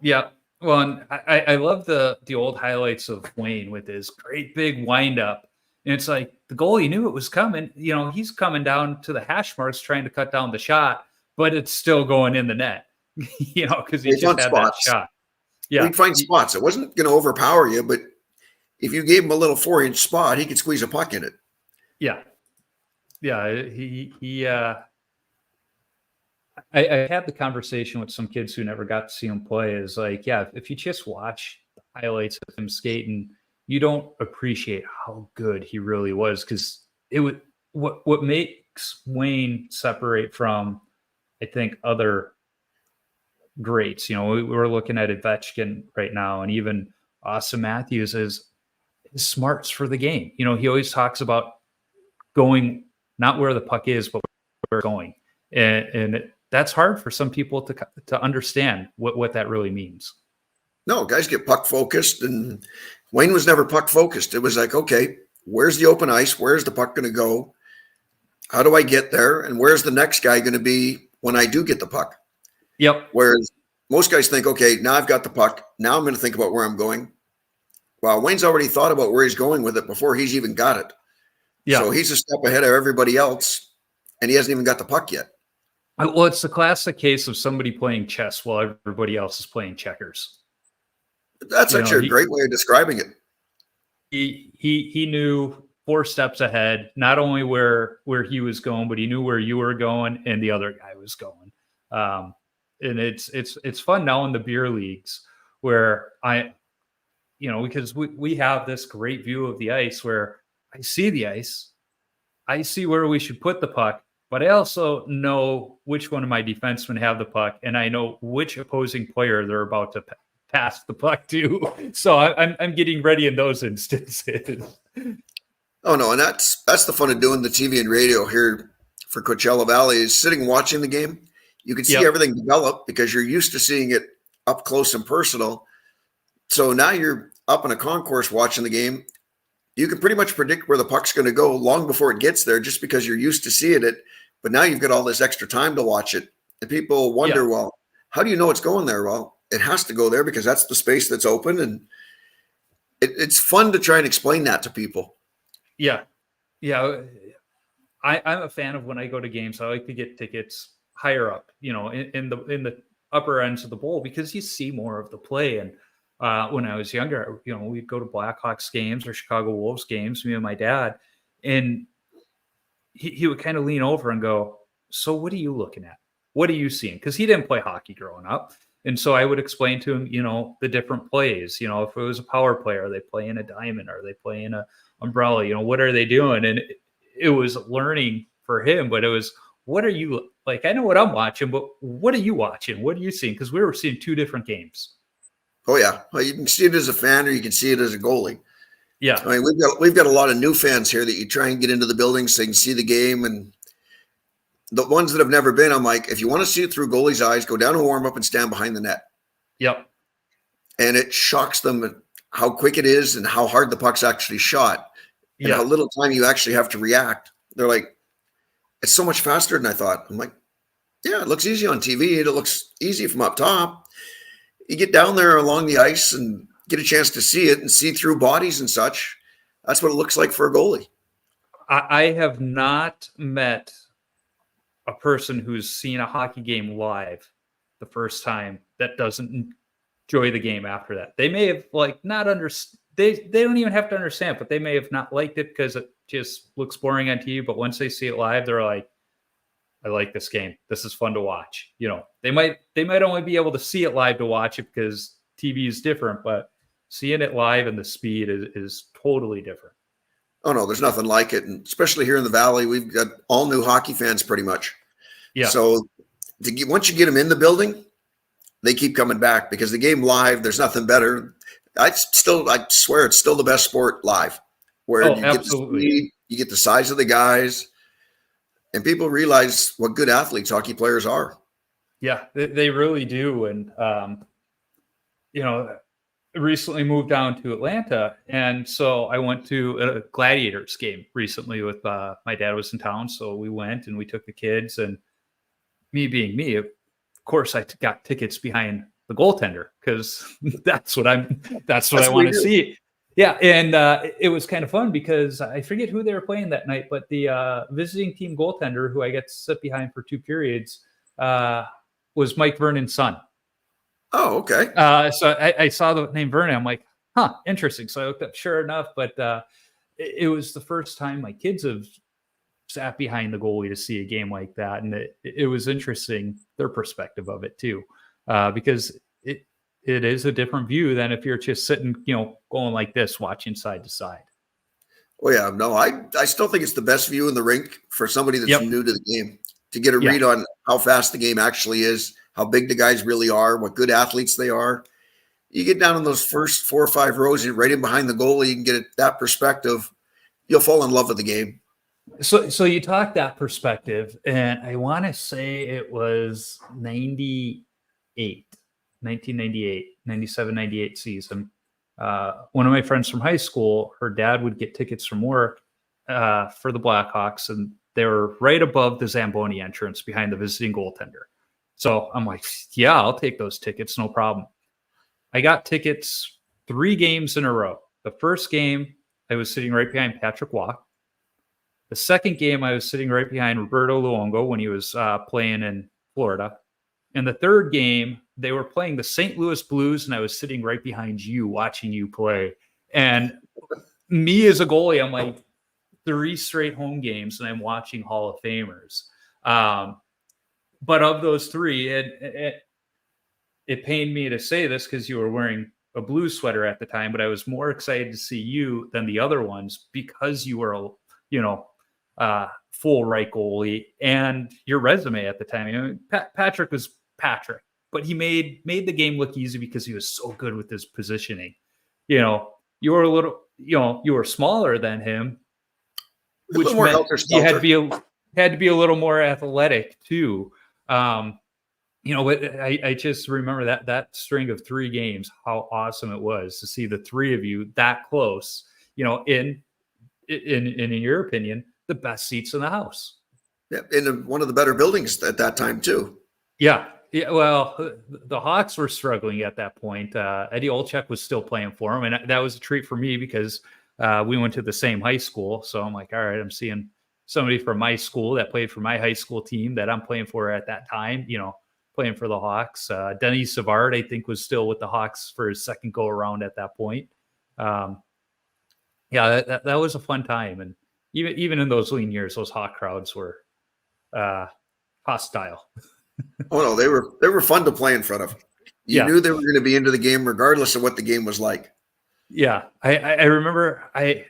Yeah. Well, and I love the old highlights of Wayne with his great big windup. And it's like the goalie knew it was coming. He's coming down to the hash marks trying to cut down the shot, but it's still going in the net, because he just had that shot. Yeah. He'd find spots. It wasn't going to overpower you, but if you gave him a little 4-inch spot, he could squeeze a puck in it. Yeah. Yeah, I had the conversation with some kids who never got to see him play. Is like, yeah, if you just watch the highlights of him skating, you don't appreciate how good he really was, because it would what makes Wayne separate from, I think, other greats. We're looking at Ovechkin right now, and even Austin Matthews is his smarts for the game. He always talks about going not where the puck is, but where it's going, and that's hard for some people to understand what that really means. No, guys get puck focused, and Wayne was never puck focused. It was like, okay, where's the open ice? Where's the puck going to go? How do I get there? And where's the next guy going to be when I do get the puck? Yep. Whereas most guys think, okay, now I've got the puck. Now I'm going to think about where I'm going. Well, Wayne's already thought about where he's going with it before he's even got it. Yeah. So he's a step ahead of everybody else, and he hasn't even got the puck yet. Well, it's the classic case of somebody playing chess while everybody else is playing checkers. That's actually a great way of describing it. He knew 4 steps ahead, not only where he was going, but he knew where you were going and the other guy was going. And it's fun now in the beer leagues where because we have this great view of the ice where I see the ice, I see where we should put the puck, but I also know which one of my defensemen have the puck, and I know which opposing player they're about to pass the puck to. So I'm getting ready in those instances. Oh no, and that's the fun of doing the TV and radio here for Coachella Valley, is sitting watching the game. You can see everything develop because you're used to seeing it up close and personal. So now you're up in a concourse watching the game. You can pretty much predict where the puck's going to go long before it gets there, just because you're used to seeing it. But now you've got all this extra time to watch it. And people wonder, well, how do you know it's going there? Well, it has to go there because that's the space that's open. And it's fun to try and explain that to people. Yeah. Yeah. I'm a fan of when I go to games, I like to get tickets higher up, in the upper ends of the bowl, because you see more of the play. And when I was younger, we'd go to Blackhawks games or Chicago Wolves games, me and my dad, and he would kind of lean over and go, "So what are you looking at? What are you seeing?" Because he didn't play hockey growing up. And so I would explain to him, the different plays. If it was a power play, are they playing a diamond? Are they playing a umbrella? What are they doing? And it was learning for him, but it was, what are you like? I know what I'm watching, but what are you watching? What are you seeing? Because we were seeing 2 different games. Oh yeah, well, you can see it as a fan, or you can see it as a goalie. Yeah, I mean, we've got a lot of new fans here that you try and get into the building so you can see the game, and the ones that have never been, I'm like, if you want to see it through goalie's eyes, go down and warm up and stand behind the net. Yep. And it shocks them how quick it is and how hard the puck's actually shot, and how little time you actually have to react. They're like, it's so much faster than I thought. I'm like, yeah, it looks easy on TV. It looks easy from up top. You get down there along the ice and get a chance to see it and see through bodies and such. That's what it looks like for a goalie. I have not met a person who's seen a hockey game live the first time that doesn't enjoy the game after that. They may have not understand. They don't even have to understand, but they may have not liked it because it just looks boring on TV. But once they see it live, they're like, I like this game. This is fun to watch. They might only be able to see it live to watch it because TV is different, but seeing it live and the speed is totally different. Oh no, there's nothing like it. And especially here in the Valley, we've got all new hockey fans pretty much. Yeah. So once you get them in the building, they keep coming back because the game live, there's nothing better. I swear it's still the best sport live, where you get the speed, you get the size of the guys, and people realize what good athletes hockey players are. Yeah, they really do. And, recently moved down to Atlanta. And so I went to a Gladiators game recently with my dad was in town. So we went and we took the kids, and me being me, of course, I got tickets behind the goaltender because that's what I want to see. Yeah. And it was kind of fun because I forget who they were playing that night, but the visiting team goaltender, who I got to sit behind for 2 periods, was Mike Vernon's son. Oh, okay. So I saw the name Vernon. I'm like, interesting. So I looked up, sure enough, but it was the first time my kids have sat behind the goalie to see a game like that. And it was interesting, their perspective of it too, because it is a different view than if you're just sitting, going like this, watching side to side. Oh yeah, no, I still think it's the best view in the rink for somebody that's Yep. new to the game to get a Yeah. read on how fast the game actually is, how big the guys really are, what good athletes they are. You get down in those first 4 or 5 rows, you're right in behind the goalie, you can get that perspective. You'll fall in love with the game. So you talk that perspective, and I want to say it was 1998, 97, 98 season. One of my friends from high school, her dad would get tickets from work for the Blackhawks, and they were right above the Zamboni entrance behind the visiting goaltender. So I'm like, yeah, I'll take those tickets, no problem. I got tickets 3 games in a row. The first game, I was sitting right behind Patrick Waugh. The second game, I was sitting right behind Roberto Luongo when he was playing in Florida. And the third game, they were playing the St. Louis Blues, and I was sitting right behind you, watching you play. And me as a goalie, I'm like 3 straight home games, and I'm watching Hall of Famers. But of those 3, it pained me to say this because you were wearing a Blues sweater at the time, but I was more excited to see you than the other ones because you were, full right goalie and your resume at the time. Patrick was Patrick, but he made the game look easy because he was so good with his positioning. You were a little, you were smaller than him, which meant you had to be a little more athletic too. But I just remember that string of 3 games, how awesome it was to see the 3 of you that close, in your opinion, the best seats in the house. Yeah, in one of the better buildings at that time too. Yeah. Well, the Hawks were struggling at that point. Eddie Olczyk was still playing for him, and that was a treat for me because we went to the same high school. So I'm like, all right, I'm seeing somebody from my school that played for my high school team that I'm playing for at that time, playing for the Hawks. Denny Savard, I think, was still with the Hawks for his second go around at that point. That was a fun time. And even in those lean years, those Hawk crowds were hostile. Oh no, they were fun to play in front of. You knew they were going to be into the game regardless of what the game was like. Yeah, I remember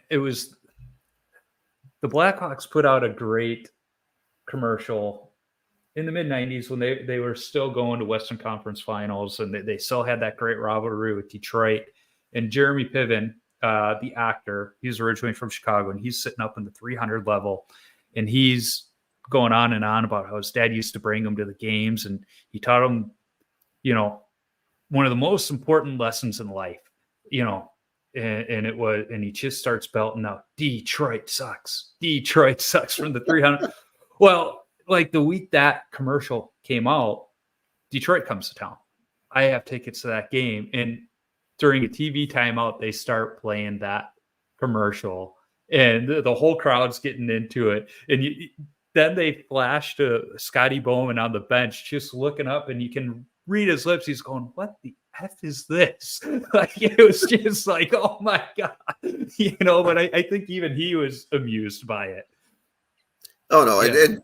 it was the Blackhawks put out a great commercial in the mid-90s when they were still going to Western Conference Finals, and they still had that great rivalry with Detroit. And Jeremy Piven, the actor, he's originally from Chicago, and he's sitting up in the 300 level, and he's going on and on about how his dad used to bring him to the games, and he taught him, one of the most important lessons in life, and he just starts belting out, Detroit sucks from the 300. Well, like the week that commercial came out, Detroit comes to town. I have tickets to that game. And during a TV timeout, they start playing that commercial, and the whole crowd's getting into it. And then they flash to Scotty Bowman on the bench, just looking up, and you can read his lips. He's going, "What the F is this?" Like, it was just like, oh my God, but I think even he was amused by it. Oh no. Yeah. And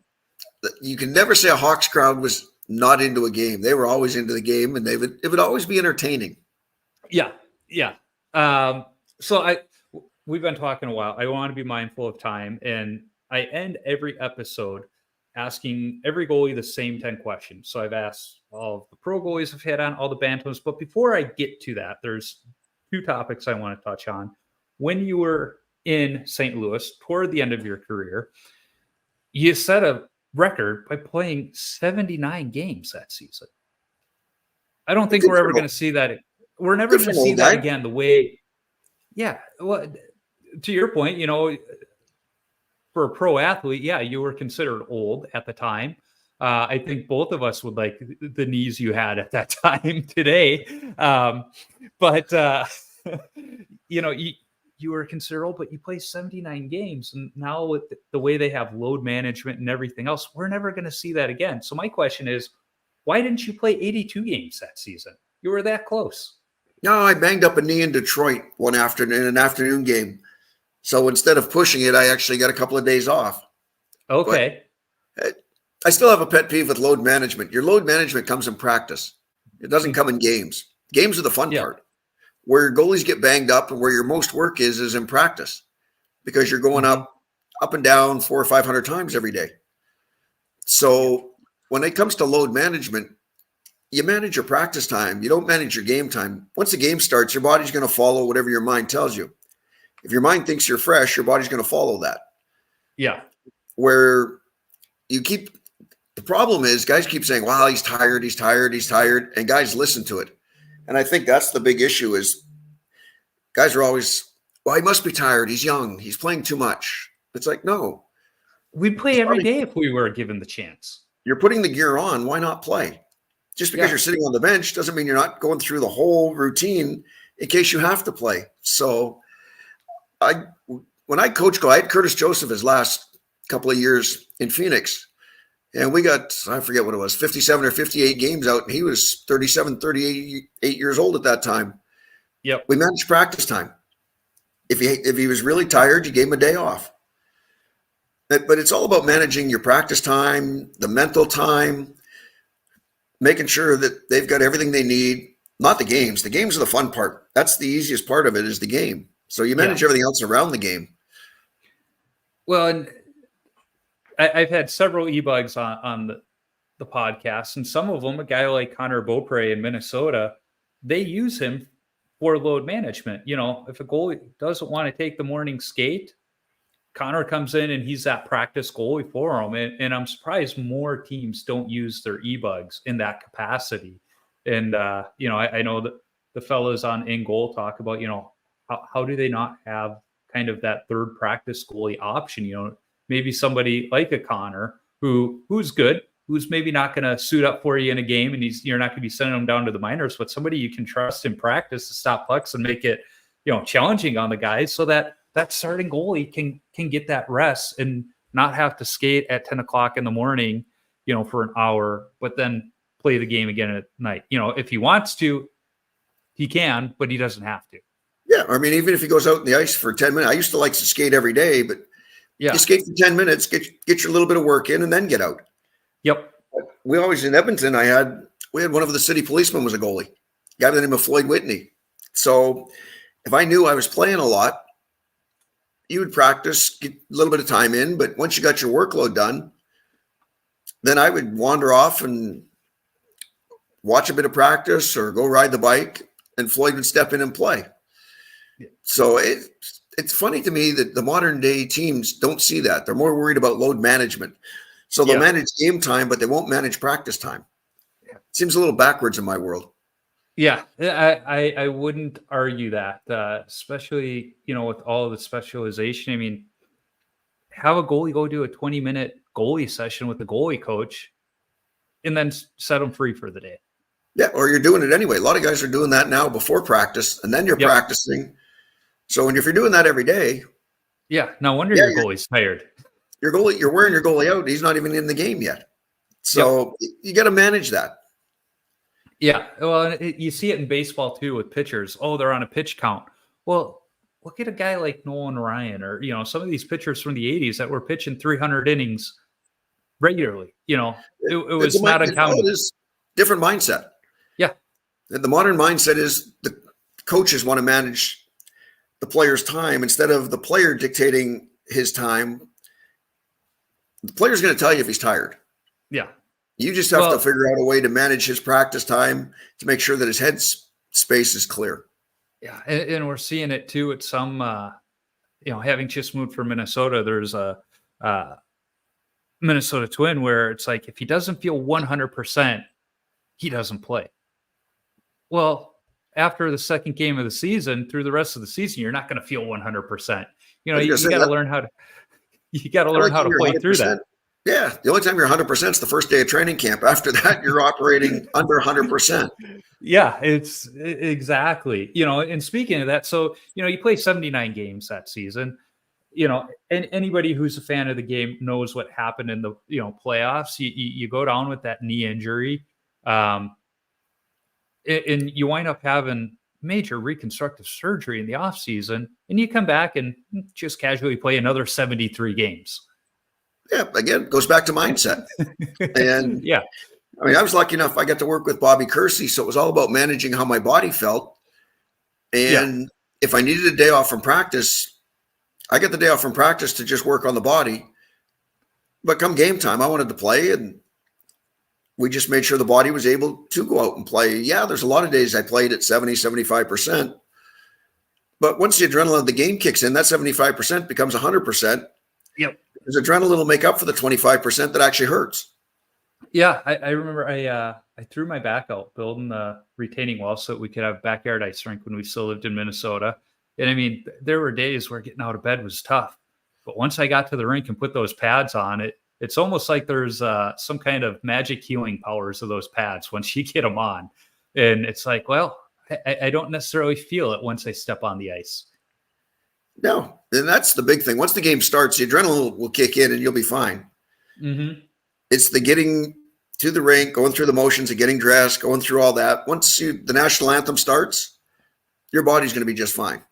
you can never say a Hawks crowd was not into a game. They were always into the game, and it would always be entertaining. Yeah. So we've been talking a while. I want to be mindful of time, and I end every episode asking every goalie the same 10 questions. So I've asked all of the pro goalies I've had on, all the bantams. But before I get to that, there's 2 topics I want to touch on. When you were in St. Louis toward the end of your career, you set a record by playing 79 games that season. I don't think we're ever going to see that. We're never going to see that again the way. Yeah. Well, to your point, for a pro athlete, yeah, you were considered old at the time. I think both of us would like the knees you had at that time today. You were considered old, but you play 79 games. And now with the way they have load management and everything else, we're never going to see that again. So my question is, why didn't you play 82 games that season? You were that close. No, I banged up a knee in Detroit one afternoon, an afternoon game. So instead of pushing it, I actually got a couple of days off. But Okay. I still have a pet peeve with load management. Your load management comes in practice. It doesn't come in games. Games are the fun Yeah. part. Where goalies get banged up and where your most work is in practice, because you're going Mhm. up and down 400 or 500 times every day. So when it comes to load management, you manage your practice time. You don't manage your game time. Once the game starts, your body's going to follow whatever your mind tells you. If your mind thinks you're fresh, your body's going to follow that. Yeah. Where you keep the problem is guys keep saying, wow, he's tired, he's tired, he's tired. And guys listen to it. And I think that's the big issue is guys are always, well, he must be tired. He's young. He's playing too much. It's like, no, We'd play every day if we were given the chance. you're putting the gear on. Why not play? Just because Yeah. you're sitting on the bench doesn't mean you're not going through the whole routine in case you have to play. So when I coach go, I had Curtis Joseph his last couple of years in Phoenix. And we got, I forget what it was, 57 or 58 games out. And he was 37, 38 years old at that time. Yep. We managed practice time. If he was really tired, you gave him a day off. But it's all about managing your practice time, the mental time, making sure that they've got everything they need. Not the games. The games are the fun part. That's the easiest part of it is the game. So you manage everything else around the game. Well, and I've had several e-bugs on the podcast, and some of them, a guy like Connor Beaupre in Minnesota, they use him for load management. You know, if a goalie doesn't want to take the morning skate, Connor comes in and he's that practice goalie for him. And I'm surprised more teams don't use their e-bugs in that capacity. And, I know that the fellows on In Goal talk about, how do they not have kind of that third practice goalie option? Maybe somebody like a Connor who's good, who's maybe not going to suit up for you in a game, and you're not going to be sending him down to the minors, but somebody you can trust in practice to stop pucks and make it, challenging on the guys, so that starting goalie can get that rest and not have to skate at 10 o'clock in the morning, for an hour, but then play the game again at night. If he wants to, he can, but he doesn't have to. Yeah. I mean, even if he goes out in the ice for 10 minutes, I used to like to skate every day, but you skate for 10 minutes, get your little bit of work in and then get out. Yep. We always in Edmonton, we had one of the city policemen was a goalie, a guy by the name of Floyd Whitney. So if I knew I was playing a lot, you would practice, get a little bit of time in, but once you got your workload done, then I would wander off and watch a bit of practice or go ride the bike, and Floyd would step in and play. So it's funny to me that the modern day teams don't see that. They're more worried about load management. So they'll manage game time, but they won't manage practice time. It seems a little backwards in my world. Yeah, I wouldn't argue that, especially, with all of the specialization. I mean, have a goalie go do a 20-minute goalie session with the goalie coach and then set them free for the day. Yeah, or you're doing it anyway. A lot of guys are doing that now before practice, and then you're practicing. So if you're doing that every day. Yeah, no wonder your goalie's tired. You're wearing your goalie out. He's not even in the game yet. So you got to manage that. Yeah, well, you see it in baseball too with pitchers. Oh, they're on a pitch count. Well, look at a guy like Nolan Ryan or, some of these pitchers from the 80s that were pitching 300 innings regularly. It was not uncommon. It is different mindset. Yeah. The modern mindset is the coaches want to manage the player's time instead of the player dictating his time. The player's going to tell you if he's tired. Yeah. You just have to figure out a way to manage his practice time to make sure that his head space is clear. Yeah. And we're seeing it too at some, having just moved from Minnesota, there's a Minnesota Twin where it's like, if he doesn't feel 100%, he doesn't play. Well, after the second game of the season, through the rest of the season, you're not going to feel 100%. You got to learn how to play through that. Yeah. The only time you're 100% is the first day of training camp. After that, you're operating under 100%. Yeah, it's exactly, and speaking of that, so, you play 79 games that season, and anybody who's a fan of the game knows what happened in the, playoffs. You go down with that knee injury, and you wind up having major reconstructive surgery in the offseason, and you come back and just casually play another 73 games. Yeah, again, goes back to mindset. And Yeah. I mean, I was lucky enough. I got to work with Bobby Kersey, so it was all about managing how my body felt. Yeah. And if I needed a day off from practice, I got the day off from practice to just work on the body. But come game time, I wanted to play, and we just made sure the body was able to go out and play. Yeah, there's a lot of days I played at 70, 75%. But once the adrenaline of the game kicks in, that 75% becomes 100%. Yep. Because adrenaline will make up for the 25% that actually hurts. Yeah, I remember I threw my back out building the retaining wall so that we could have backyard ice rink when we still lived in Minnesota. And I mean, there were days where getting out of bed was tough. But once I got to the rink and put those pads on, it's almost like there's some kind of magic healing powers of those pads once you get them on. And it's like, well, I don't necessarily feel it once I step on the ice. No, and that's the big thing. Once the game starts, the adrenaline will kick in and you'll be fine. Mm-hmm. It's the getting to the rink, going through the motions of getting dressed, going through all that. Once the national anthem starts, your body's going to be just fine.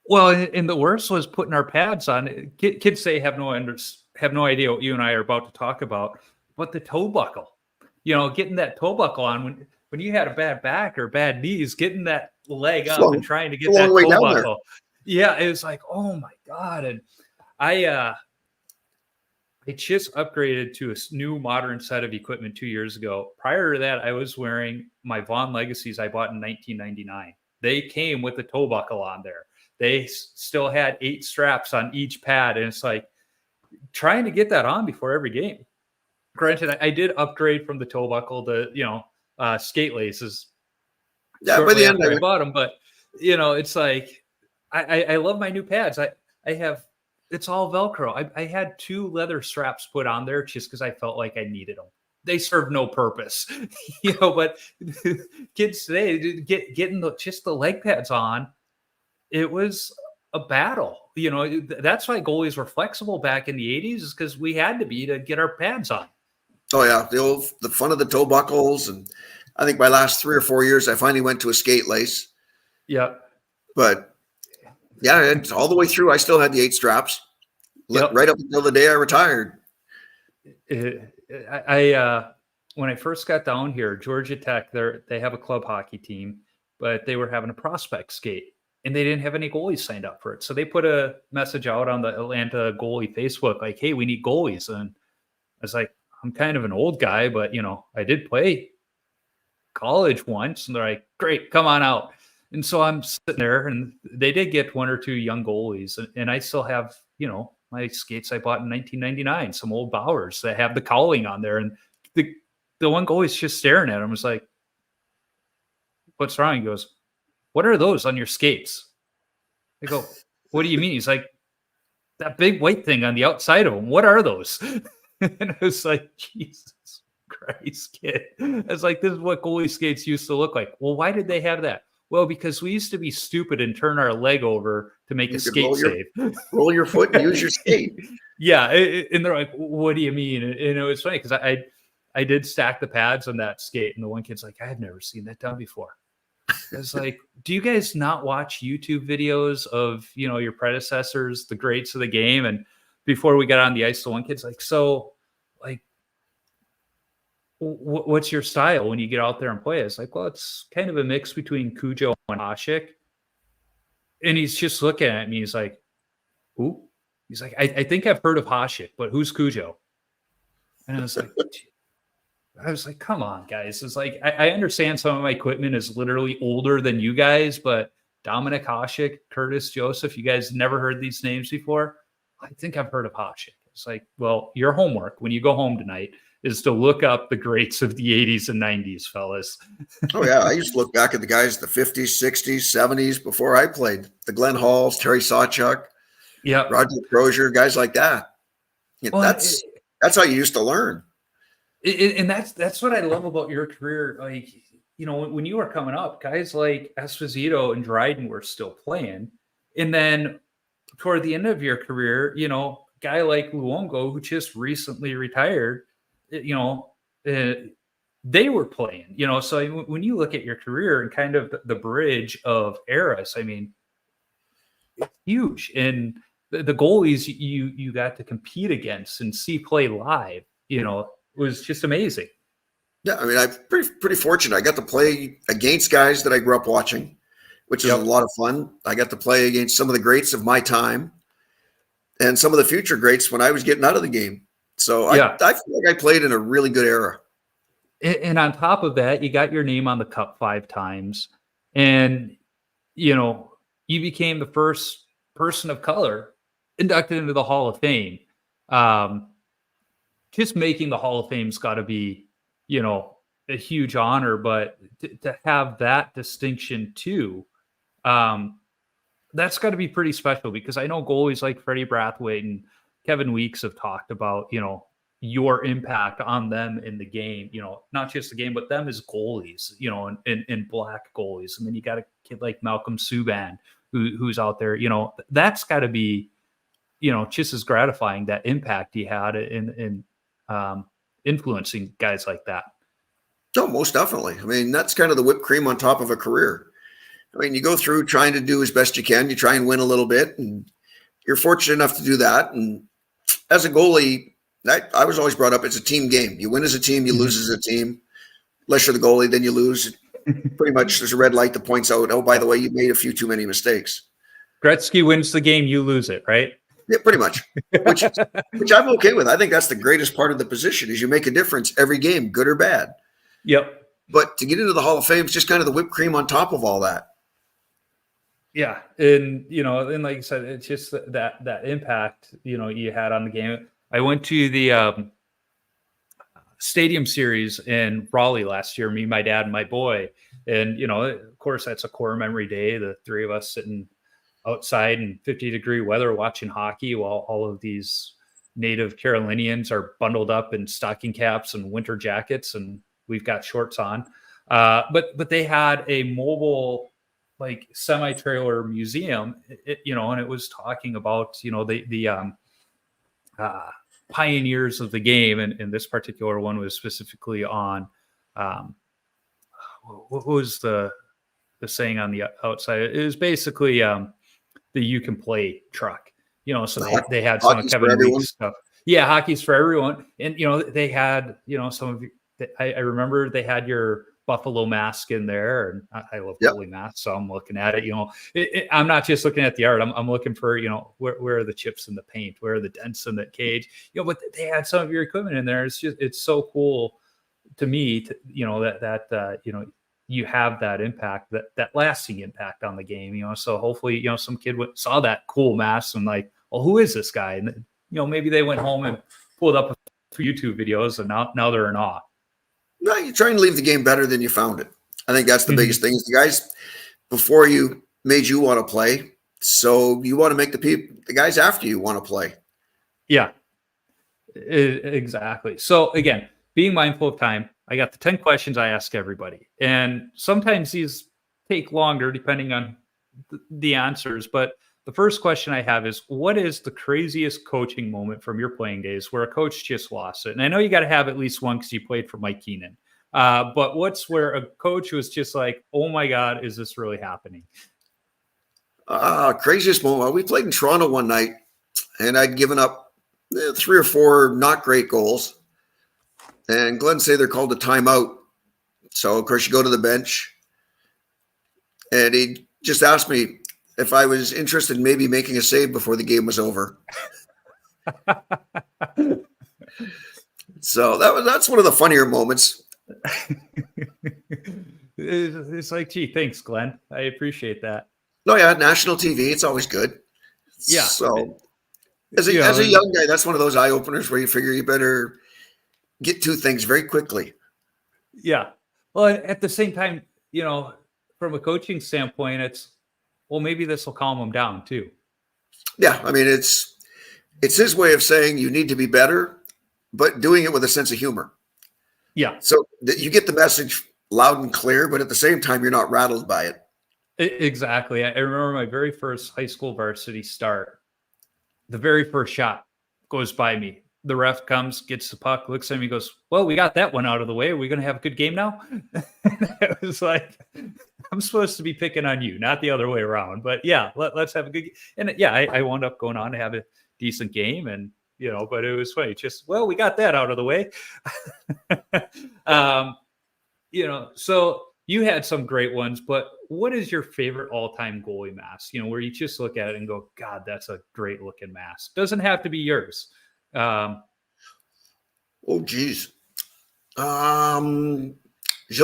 Well, and the worst was putting our pads on. Kids say have no idea what you and I are about to talk about, but the toe buckle, getting that toe buckle on when you had a bad back or bad knees, getting that leg up and trying to get that toe buckle. Yeah, it was like, oh my God. And I just upgraded to a new modern set of equipment 2 years ago. Prior to that, I was wearing my Vaughn Legacies I bought in 1999. They came with a toe buckle on there. They still had 8 straps on each pad. And it's like trying to get that on before every game. Granted, I did upgrade from the toe buckle to, skate laces. Yeah, by the end I bought them, but it's like, I love my new pads. I have, it's all Velcro. I had 2 leather straps put on there just because I felt like I needed them. They serve no purpose, but kids today getting just the leg pads on, it was a battle. That's why goalies were flexible back in the 80s is because we had to be to get our pads on. Oh yeah. The fun of the toe buckles. And I think my last 3 or 4 years, I finally went to a skate lace. Yeah. But yeah, it's all the way through. I still had the 8 straps right up until the day I retired. When I first got down here, Georgia Tech, they have a club hockey team, but they were having a prospect skate and they didn't have any goalies signed up for it. So they put a message out on the Atlanta goalie Facebook, like, hey, we need goalies. And I was like, I'm kind of an old guy, but I did play college once. And they're like, great, come on out. And so I'm sitting there and they did get 1 or 2 young goalies. And I still have, my skates I bought in 1999, some old Bowers that have the cowling on there. And the one goalie's just staring at him. Was like, what's wrong? He goes, what are those on your skates? I go, what do you mean? He's like, that big white thing on the outside of them. What are those? And I was like, Jesus Christ, kid. I was like, this is what goalie skates used to look like. Well, why did they have that? Well, because we used to be stupid and turn our leg over to make a skate save. Roll your foot and use your skate. Yeah. And they're like, what do you mean? And it was funny because I did stack the pads on that skate. And the one kid's like, I've never seen that done before. I was like, do you guys not watch YouTube videos of, your predecessors, the greats of the game? And before we got on the ice, the one kid's like, so like, what's your style when you get out there and play? It's like, well, it's kind of a mix between Cujo and Hasek. And he's just looking at me. He's like, who? He's like, I think I've heard of Hasek, but who's Cujo? And I was like, come on, guys. It's like, I understand some of my equipment is literally older than you guys, but Dominic Hasek, Curtis Joseph, you guys never heard these names before? I think I've heard of Hasek. It's like, well, your homework when you go home tonight is to look up the greats of the 80s and 90s, fellas. Oh, yeah. I used to look back at the guys, the 50s, 60s, 70s before I played. The Glenn Halls, Terry Sawchuk, Roger Crozier, guys like that. Well, that's how you used to learn. And that's what I love about your career. Like, when you were coming up, guys like Esposito and Dryden were still playing. And then toward the end of your career, guy like Luongo, who just recently retired, they were playing, so when you look at your career and kind of the bridge of eras, I mean, it's huge. And the goalies you got to compete against and see play live, was just amazing. Yeah, I mean, I'm pretty fortunate. I got to play against guys that I grew up watching, which is a lot of fun. I got to play against some of the greats of my time and some of the future greats when I was getting out of the game. So I feel like I played in a really good era. And on top of that, you got your name on the cup 5 times, and you became the first person of color inducted into the Hall of Fame. Just making the Hall of Fame's got to be, a huge honor, but to have that distinction too, that's got to be pretty special, because I know goalies like Freddie Brathwaite and Kevin Weeks have talked about, your impact on them in the game, not just the game, but them as goalies, and black goalies. And then you got a kid like Malcolm Subban who's out there, that's got to be, just as gratifying, that impact he had in influencing guys like that. No, most definitely. I mean, that's kind of the whipped cream on top of a career. I mean, you go through trying to do as best you can. You try and win a little bit, and you're fortunate enough to do that. And as a goalie, I was always brought up, it's a team game. You win as a team, you lose as a team. Unless you're the goalie, then you lose. Pretty much there's a red light that points out, oh, by the way, you made a few too many mistakes. Gretzky wins the game, you lose it, right? Yeah, pretty much, which I'm okay with. I think that's the greatest part of the position, is you make a difference every game, good or bad. Yep. But to get into the Hall of Fame is just kind of the whipped cream on top of all that. Yeah. And, and like I said, it's just that impact, you had on the game. I went to the Stadium Series in Raleigh last year, me, my dad, and my boy. And, of course, that's a core memory day. The three of us sitting outside in 50-degree weather watching hockey while all of these native Carolinians are bundled up in stocking caps and winter jackets, and we've got shorts on. But they had a mobile, like, semi-trailer museum, and it was talking about, the pioneers of the game, and this particular one was specifically on what was the saying on the outside? It was basically the you can play truck, so they had some of Kevin Weeks stuff. Yeah, hockey's for everyone. And they had some of you, I remember they had your Buffalo mask in there, and I love goalie masks, so I'm looking at it. I'm not just looking at the art. I'm looking for where are the chips in the paint, where are the dents in the cage. But they had some of your equipment in there. It's so cool to me that you have that impact, that lasting impact on the game. So hopefully some kid saw that cool mask and like, well, who is this guy? And maybe they went home and pulled up a few YouTube videos, and now they're in awe. No, you try and leave the game better than you found it. I think that's the biggest thing. Is the guys before you made you want to play, so you want to make the guys after you want to play. Yeah, exactly. So again, being mindful of time, I got the 10 questions I ask everybody, and sometimes these take longer depending on the answers. But the first question I have is, what is the craziest coaching moment from your playing days where a coach just lost it? And I know you got to have at least one because you played for Mike Keenan. But what's where a coach was just like, oh my God, is this really happening? Craziest moment. We played in Toronto one night, and I'd given up 3 or 4 not great goals. And Glenn Sather called a timeout. So, of course, you go to the bench, and he just asked me if I was interested in maybe making a save before the game was over. So that's one of the funnier moments. It's like, gee, thanks, Glenn. I appreciate that. No, yeah, national TV. It's always good. Yeah. So as a young guy, that's one of those eye openers where you figure you better get to things very quickly. Yeah. Well, at the same time, from a coaching standpoint, it's, well, maybe this will calm him down too. Yeah. I mean, it's his way of saying you need to be better, but doing it with a sense of humor. Yeah. So you get the message loud and clear, but at the same time, you're not rattled by it. Exactly. I remember my very first high school varsity start. The very first shot goes by me. the ref comes, gets the puck, looks at him, he goes, well, we got that one out of the way. Are we going to have a good game now? It was like, I'm supposed to be picking on you, not the other way around. But yeah, let's have a good game. And yeah, I wound up going on to have a decent game. And, but it was funny. Just, well, we got that out of the way. So you had some great ones, but what is your favorite all-time goalie mask? Where you just look at it and go, God, that's a great looking mask. Doesn't have to be yours. Oh, geez. Gilly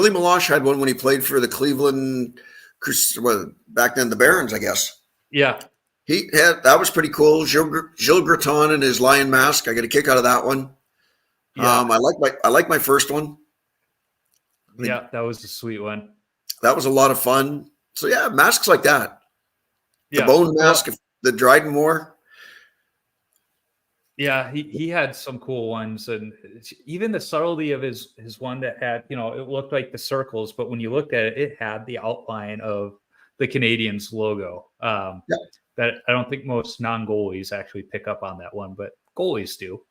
Meloche had one when he played for the Cleveland, back then the Barons, I guess. Yeah. That was pretty cool. Gilles Breton and his lion mask. I got a kick out of that one. Yeah. I like my first one. Yeah, that was a sweet one. That was a lot of fun. So yeah, masks like that. The bone mask, the Dryden Moore. Yeah, he had some cool ones, and even the subtlety of his one that had, it looked like the circles, but when you looked at it, it had the outline of the Canadiens logo. That I don't think most non-goalies actually pick up on that one, but goalies do.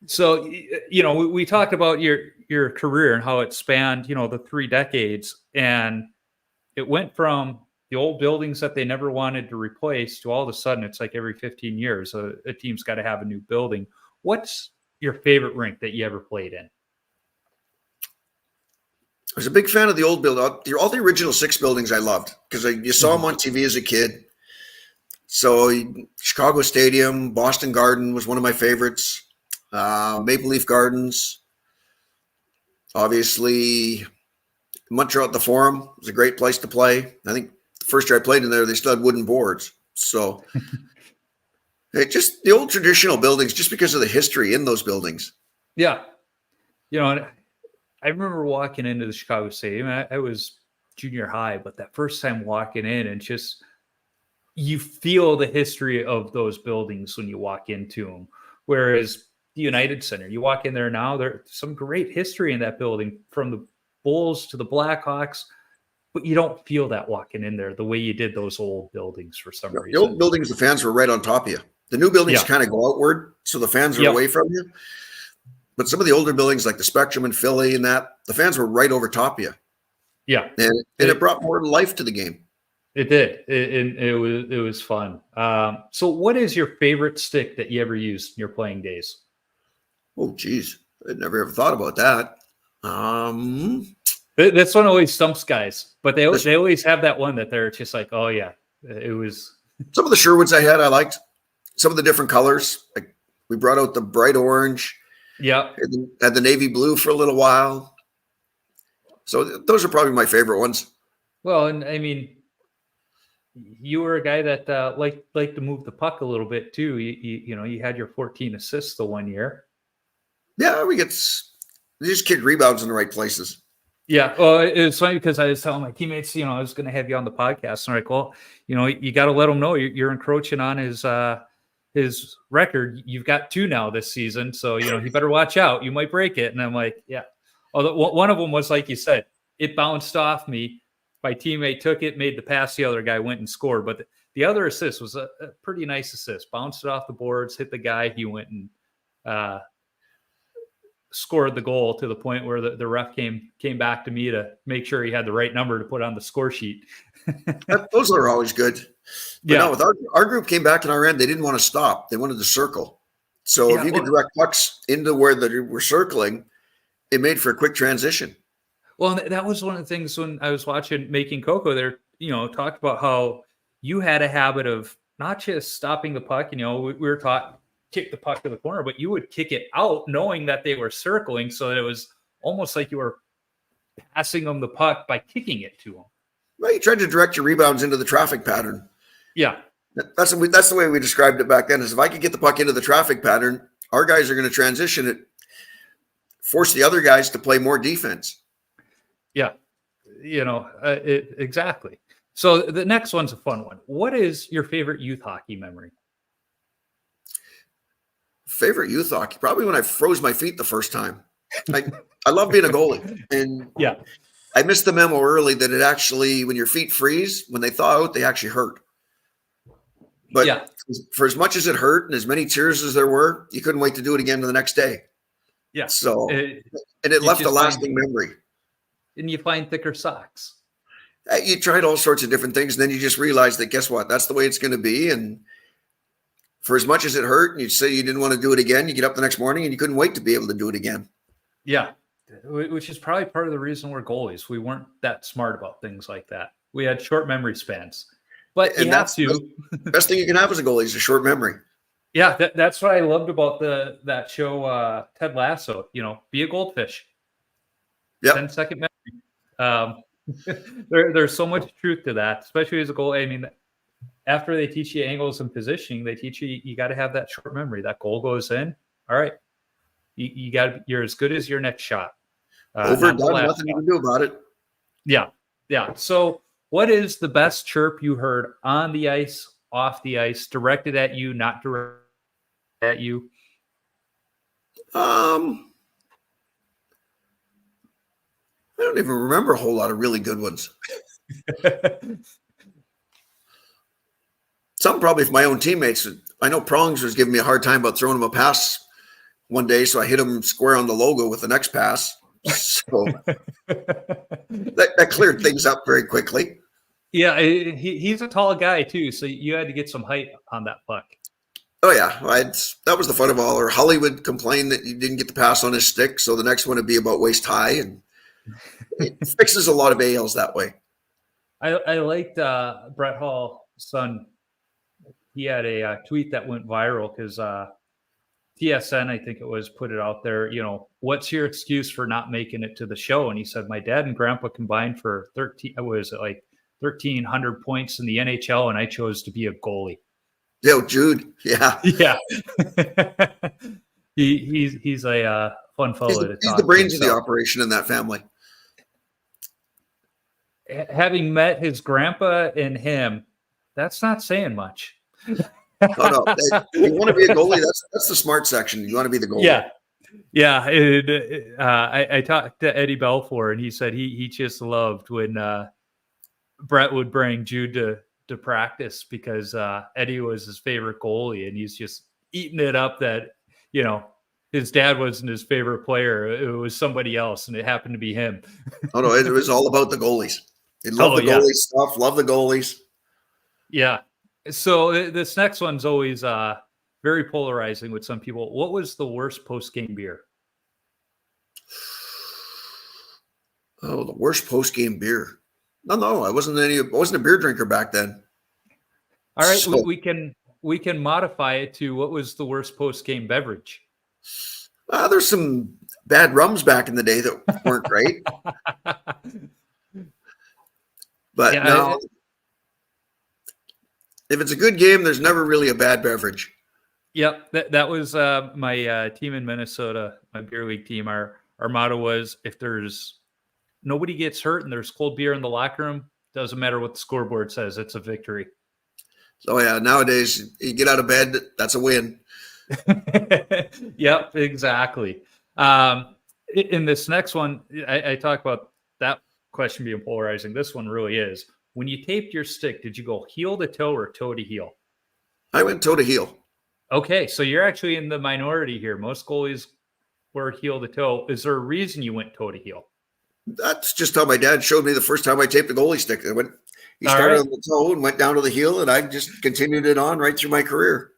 So, we talked about your career and how it spanned, the 3 decades, and it went from the old buildings that they never wanted to replace to all of a sudden it's like every 15 years a team's got to have a new building. What's your favorite rink that you ever played in? I was a big fan of the old building. All the original 6 buildings I loved because you saw them on TV as a kid. So Chicago Stadium, Boston Garden was one of my favorites. Maple Leaf Gardens, obviously Montreal at the Forum was a great place to play. I think the first year I played in there, they still had wooden boards. So just the old traditional buildings, just because of the history in those buildings. Yeah. And I remember walking into the Chicago Stadium. I was junior high, but that first time walking in and just, you feel the history of those buildings when you walk into them. Whereas the United Center, you walk in there now, there's some great history in that building from the Bulls to the Blackhawks, but you don't feel that walking in there the way you did those old buildings for some reason. The old buildings, the fans were right on top of you. The new buildings kind of go outward, so the fans are away from you. But some of the older buildings, like the Spectrum in Philly and that, the fans were right over top of you. Yeah. And it brought more life to the game. It did. It was fun. So what is your favorite stick that you ever used in your playing days? Oh, geez. I'd never ever thought about that. This one always stumps guys, but they always have that one that they're just like, oh yeah, it was. Some of the Sherwoods I liked. Some of the different colors. Like we brought out the bright orange. Yeah. Had the navy blue for a little while. So those are probably my favorite ones. Well, and I mean, you were a guy that liked to move the puck a little bit too. You had your 14 assists the one year. Yeah, we just kick rebounds in the right places. Yeah. Well, it's funny because I was telling my teammates, I was going to have you on the podcast. And I'm like, well, you got to let them know you're encroaching on his record. You've got 2 now this season. So, he better watch out. You might break it. And I'm like, yeah. Although one of them was, like you said, it bounced off me. My teammate took it, made the pass. The other guy went and scored. But the other assist was a pretty nice assist. Bounced it off the boards, hit the guy. He went and scored the goal to the point where the ref came back to me to make sure he had the right number to put on the score sheet. Those are always good. But no, with our group came back in our end, they didn't want to stop. They wanted to circle. So if you could direct pucks into where they were circling, it made for a quick transition. Well, that was one of the things when I was watching Making Coco there, talked about how you had a habit of not just stopping the puck. We were taught kick the puck to the corner, but you would kick it out knowing that they were circling. So that it was almost like you were passing them the puck by kicking it to them. Well, you tried to direct your rebounds into the traffic pattern. Yeah. That's the way we described it back then, is if I could get the puck into the traffic pattern, our guys are going to transition it, force the other guys to play more defense. Yeah. Exactly. So the next one's a fun one. What is your favorite youth hockey memory? Favorite youth hockey? Probably when I froze my feet the first time. I love being a goalie. And yeah, I missed the memo early that it actually, when your feet freeze, when they thaw out, they actually hurt. But Yeah. for as much as it hurt and as many tears as there were, you couldn't wait to do it again the next day. Yeah. So, It, and it you left a just find, lasting memory. and you find thicker socks. You tried all sorts of different things, and then you just realized that guess what? That's the way it's going to be. And for as much as it hurt, and you say you didn't want to do it again, you get up the next morning and you couldn't wait to be able to do it again. Yeah. Which is probably part of the reason we're goalies. We weren't that smart about things like that. We had short memory spans, but you have to. The best thing you can have as a goalie is a short memory. Yeah, that's what I loved about that show, Ted Lasso. Be a goldfish. Yep. 10-second memory. There's so much truth to that, especially as a goalie. I mean, after they teach you angles and positioning, they teach you got to have that short memory. That goal goes in. All right, you're as good as your next shot. Overdone, nothing you can do about it. Yeah. So, what is the best chirp you heard on the ice, off the ice, directed at you, not directed at you? I don't even remember a whole lot of really good ones. Some probably for my own teammates. I know Prongs was giving me a hard time about throwing him a pass one day, so I hit him square on the logo with the next pass. So that cleared things up very quickly. Yeah, he's a tall guy too, so you had to get some height on that puck. Oh yeah, that was the fun of all. Or Hully would complain that you didn't get the pass on his stick, so the next one would be about waist high, and it fixes a lot of ALs that way. I liked Brett Hall's son. He had a tweet that went viral because TSN, I think it was, put it out there. What's your excuse for not making it to the show? And he said, my dad and grandpa combined for 1,300 points in the NHL, and I chose to be a goalie. Yo, Jude. Yeah. Yeah. He's a fun fellow. He's the brains of the operation in that family. Having met his grandpa and him, that's not saying much. No. You want to be a goalie? That's the smart section. You want to be the goalie. Yeah. I talked to Eddie Belfour, and he said he just loved when Brett would bring Jude to practice because Eddie was his favorite goalie, and he's just eating it up that his dad wasn't his favorite player. It was somebody else, and it happened to be him. Oh no, it was all about the goalies. They love the goalie stuff. Love the goalies. Yeah. So this next one's always very polarizing with some people. What was the worst post-game beer? Oh, the worst post-game beer. No, I wasn't a beer drinker back then. All right, so, we can modify it to what was the worst post-game beverage? There's some bad rums back in the day that weren't great. But yeah, no, if it's a good game, there's never really a bad beverage. Yep, that was my team in Minnesota, my beer league team. Our motto was, if there's nobody gets hurt and there's cold beer in the locker room, doesn't matter what the scoreboard says, it's a victory. So yeah, nowadays you get out of bed, that's a win. Yep, exactly. In this next one, I talk about that question being polarizing. This one really is. When you taped your stick, did you go heel to toe or toe to heel? I went toe to heel. Okay, so you're actually in the minority here. Most goalies were heel to toe. Is there a reason you went toe to heel? That's just how my dad showed me the first time I taped the goalie stick. He started on the toe and went down to the heel, and I just continued it on right through my career.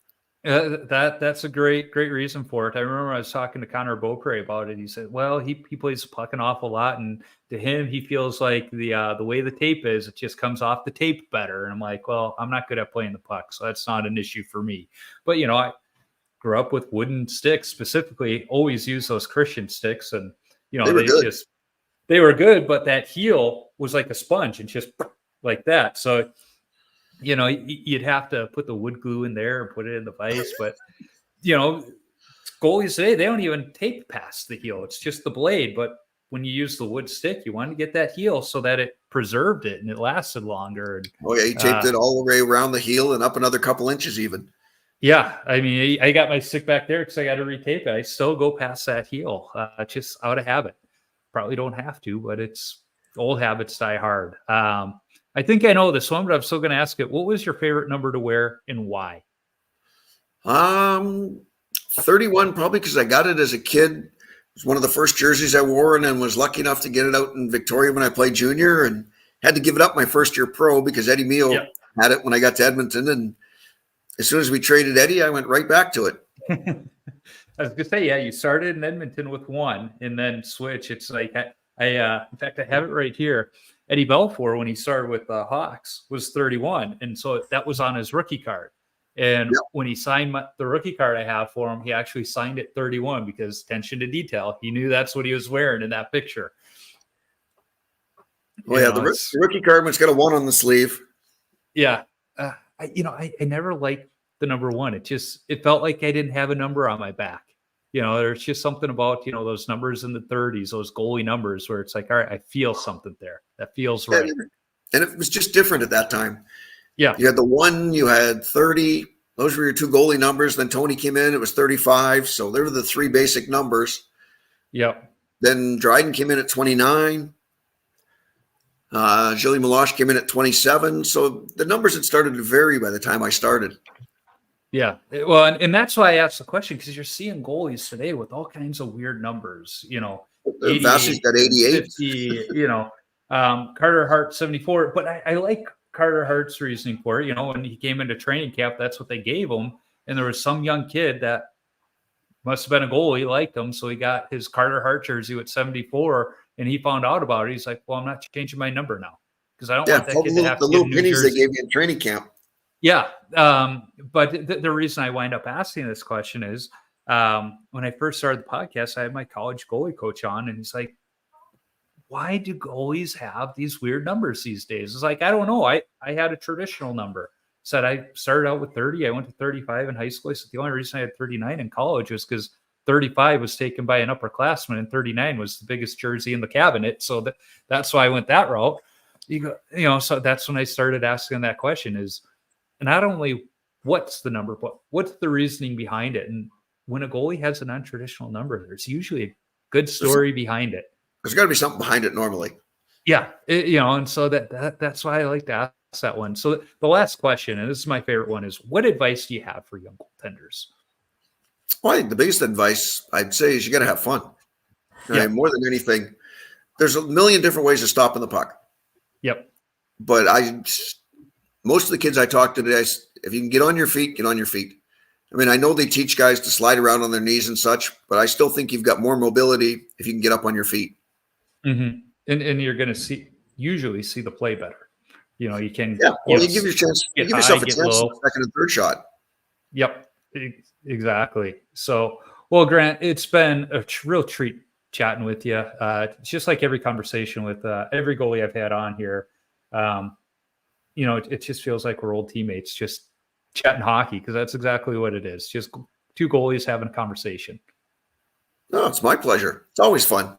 That's a great reason for it. I remember I was talking to Connor Beaupre about it. He said, well, he plays the puck an awful lot, and to him, he feels like the way the tape is, it just comes off the tape better. And I'm like, well, I'm not good at playing the puck, so that's not an issue for me. But, I grew up with wooden sticks, specifically always use those Christian sticks, and, they were good, but that heel was like a sponge and just like that. So, you'd have to put the wood glue in there and put it in the vise. But, goalies today, they don't even tape past the heel. It's just the blade. But when you use the wood stick, you want to get that heel so that it preserved it and it lasted longer. And, oh, yeah, you taped it all the way around the heel and up another couple inches even. Yeah, I mean, I got my stick back there because I got to retape it. I still go past that heel, just out of habit. Probably don't have to, but it's old habits die hard. I think I know this one, but I'm still going to ask it. What was your favorite number to wear and why? 31, probably because I got it as a kid. It was one of the first jerseys I wore, and then was lucky enough to get it out in Victoria when I played junior, and had to give it up my first year pro because Eddie Mio had it when I got to Edmonton. And as soon as we traded Eddie, I went right back to it. I was gonna say, yeah, you started in Edmonton with one and then switch. It's like in fact, I have it right here. Eddie Belfour, when he started with the Hawks, was 31, and so that was on his rookie card. And when he signed the rookie card I have for him, he actually signed it 31 because attention to detail. He knew that's what he was wearing in that picture. Well, yeah, the rookie card one's got a 1 on the sleeve. Yeah, I never liked the number 1. It felt like I didn't have a number on my back. There's just something about, those numbers in the 30s, those goalie numbers where it's like, all right, I feel something there. That feels right. And it was just different at that time. Yeah. You had the 1, you had 30. Those were your 2 goalie numbers. Then Tony came in, it was 35. So there were the 3 basic numbers. Yep. Then Dryden came in at 29. Gilly Meloche came in at 27. So the numbers had started to vary by the time I started. Yeah. Well, and that's why I asked the question, because you're seeing goalies today with all kinds of weird numbers, Vassey's got 88. 50, Carter Hart 74. But I like Carter Hart's reasoning for it. When he came into training camp, that's what they gave him. And there was some young kid that must have been a goalie, liked him. So he got his Carter Hart jersey with 74, and he found out about it. He's like, well, I'm not changing my number now because I don't want that kid to have to get a new pennies they gave you in training camp. Yeah. But the reason I wind up asking this question is when I first started the podcast, I had my college goalie coach on, and he's like, why do goalies have these weird numbers these days? It's like, I don't know. I had a traditional number. Said I started out with 30. I went to 35 in high school. I said the only reason I had 39 in college was because 35 was taken by an upperclassman and 39 was the biggest jersey in the cabinet. So that's why I went that route. So that's when I started asking that question is not only what's the number, but what's the reasoning behind it? And when a goalie has a non-traditional number, there's usually a good story behind it. There's got to be something behind it normally. Yeah. And so that's why I like to ask that one. So the last question, and this is my favorite one, is what advice do you have for young goaltenders? Well, I think the biggest advice I'd say is you got to have fun. Right? More than anything, there's a million different ways of stopping the puck. Yep. But most of the kids I talk to today, if you can get on your feet, get on your feet. I mean, I know they teach guys to slide around on their knees and such, but I still think you've got more mobility if you can get up on your feet. Mm-hmm. And you're going to usually see the play better. You can. Yeah. Well, you give your chance. You give yourself a chance in the second and third shot. Yep. Exactly. So, well, Grant, it's been a real treat chatting with you. Just like every conversation with every goalie I've had on here. It just feels like we're old teammates, just chatting hockey, because that's exactly what it is. Just 2 goalies having a conversation. No, it's my pleasure. It's always fun.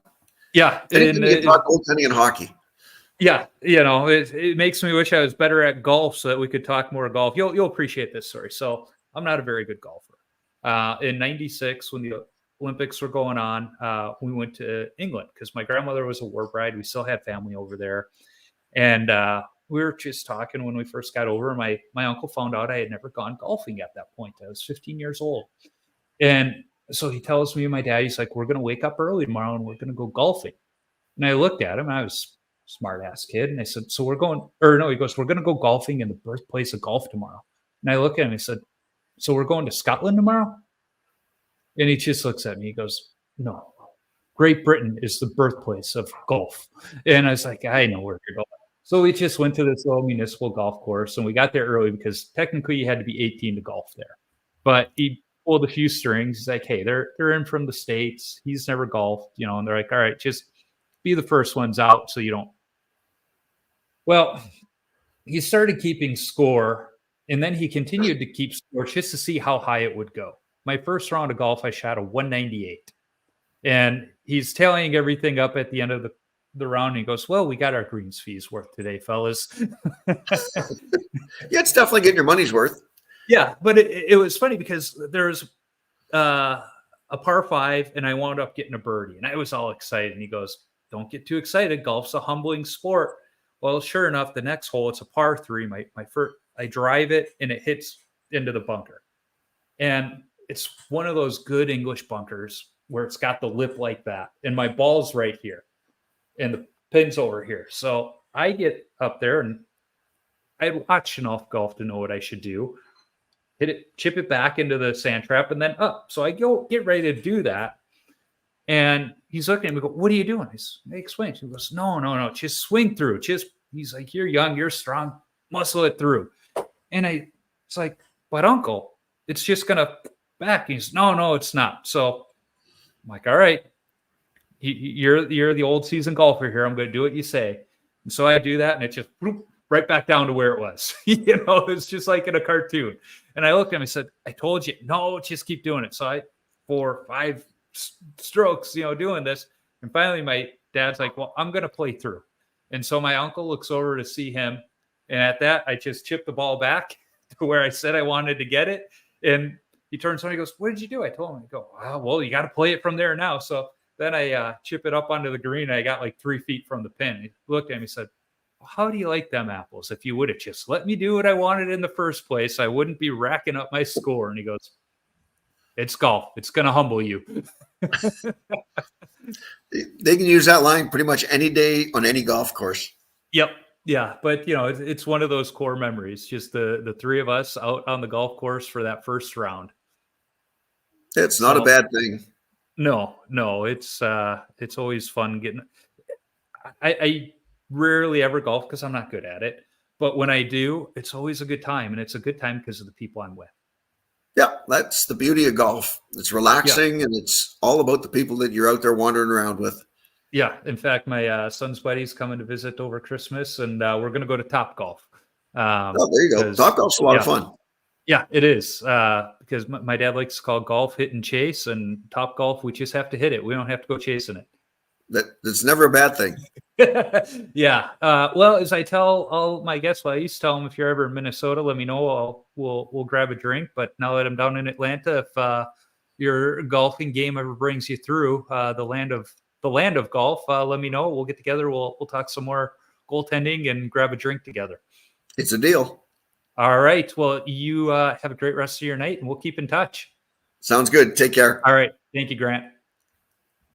Yeah. And talk goaltending and hockey. Yeah. It makes me wish I was better at golf so that we could talk more golf. You'll appreciate this story. So I'm not a very good golfer. In 96, when the Olympics were going on, we went to England because my grandmother was a war bride. We still had family over there. And we were just talking when we first got over. My uncle found out I had never gone golfing at that point. I was 15 years old. And so he tells me and my dad, he's like, we're going to wake up early tomorrow and we're going to go golfing. And I looked at him. I was a smart ass kid. And I said, so he goes, we're going to go golfing in the birthplace of golf tomorrow. And I look at him and I said, so we're going to Scotland tomorrow? And he just looks at me. He goes, no, Great Britain is the birthplace of golf. And I was like, I know where you're going. So we just went to this little municipal golf course, and we got there early because technically you had to be 18 to golf there. But he pulled a few strings. He's like, hey, they're in from the States. He's never golfed, and they're like, all right, just be the first ones out so you don't. Well, he started keeping score, and then he continued to keep score just to see how high it would go. My first round of golf, I shot a 198. And he's tallying everything up at the end of the round. And he goes, well, we got our greens fees worth today, fellas. Yeah, it's definitely getting your money's worth. Yeah, but it was funny because there's a par 5, and I wound up getting a birdie. And I was all excited. And he goes, don't get too excited. Golf's a humbling sport. Well, sure enough, the next hole, it's a par three. My first, I drive it and it hits into the bunker. And it's one of those good English bunkers where it's got the lip like that. And my ball's right here and the pin's over here. So I get up there and I watched enough golf to know what I should do. Hit it, chip it back into the sand trap, and then up. So I go get ready to do that. And he's looking at me, go, what are you doing? I explain. He goes, no, just swing through. He's like, you're young, you're strong, muscle it through. And it's like, but uncle, it's just gonna back. He's no, it's not. So I'm like, all right, you're the old season golfer here. I'm gonna do what you say. And so I do that, and it just right back down to where it was. It's just like in a cartoon. And I looked at him and said, I told you, no, just keep doing it. So I 4 or 5 strokes, doing this. And finally my dad's like, well, I'm gonna play through. And so my uncle looks over to see him. And at that, I just chipped the ball back to where I said I wanted to get it. And he turns around and he goes, what did you do? I told him, I go, oh, well, you got to play it from there now. So then I chip it up onto the green. And I got like 3 feet from the pin. He looked at me and said, well, how do you like them apples? If you would have just let me do what I wanted in the first place, I wouldn't be racking up my score. And he goes, it's golf. It's going to humble you. They can use that line pretty much any day on any golf course. Yep. Yeah. But, it's one of those core memories, just the 3 of us out on the golf course for that first round. It's not a bad thing. No, it's always fun getting. I rarely ever golf because I'm not good at it, but when I do, it's always a good time, and it's a good time because of the people I'm with. Yeah, that's the beauty of golf. It's relaxing, and it's all about the people that you're out there wandering around with. Yeah, in fact, my son's buddy's coming to visit over Christmas, and we're going to go to Top Golf. Oh, there you go. Top Golf's a lot of fun. Yeah, it is, because my dad likes to call golf hit and chase, and Top Golf, we just have to hit it. We don't have to go chasing it. That's never a bad thing. Yeah. Well, as I tell all my guests, I used to tell them, if you're ever in Minnesota, let me know. We'll grab a drink. But now that I'm down in Atlanta, if your golfing game ever brings you through the land of golf, let me know. We'll get together. We'll talk some more goaltending and grab a drink together. It's a deal. All right. Well, you have a great rest of your night, and we'll keep in touch. Sounds good. Take care. All right. Thank you, Grant.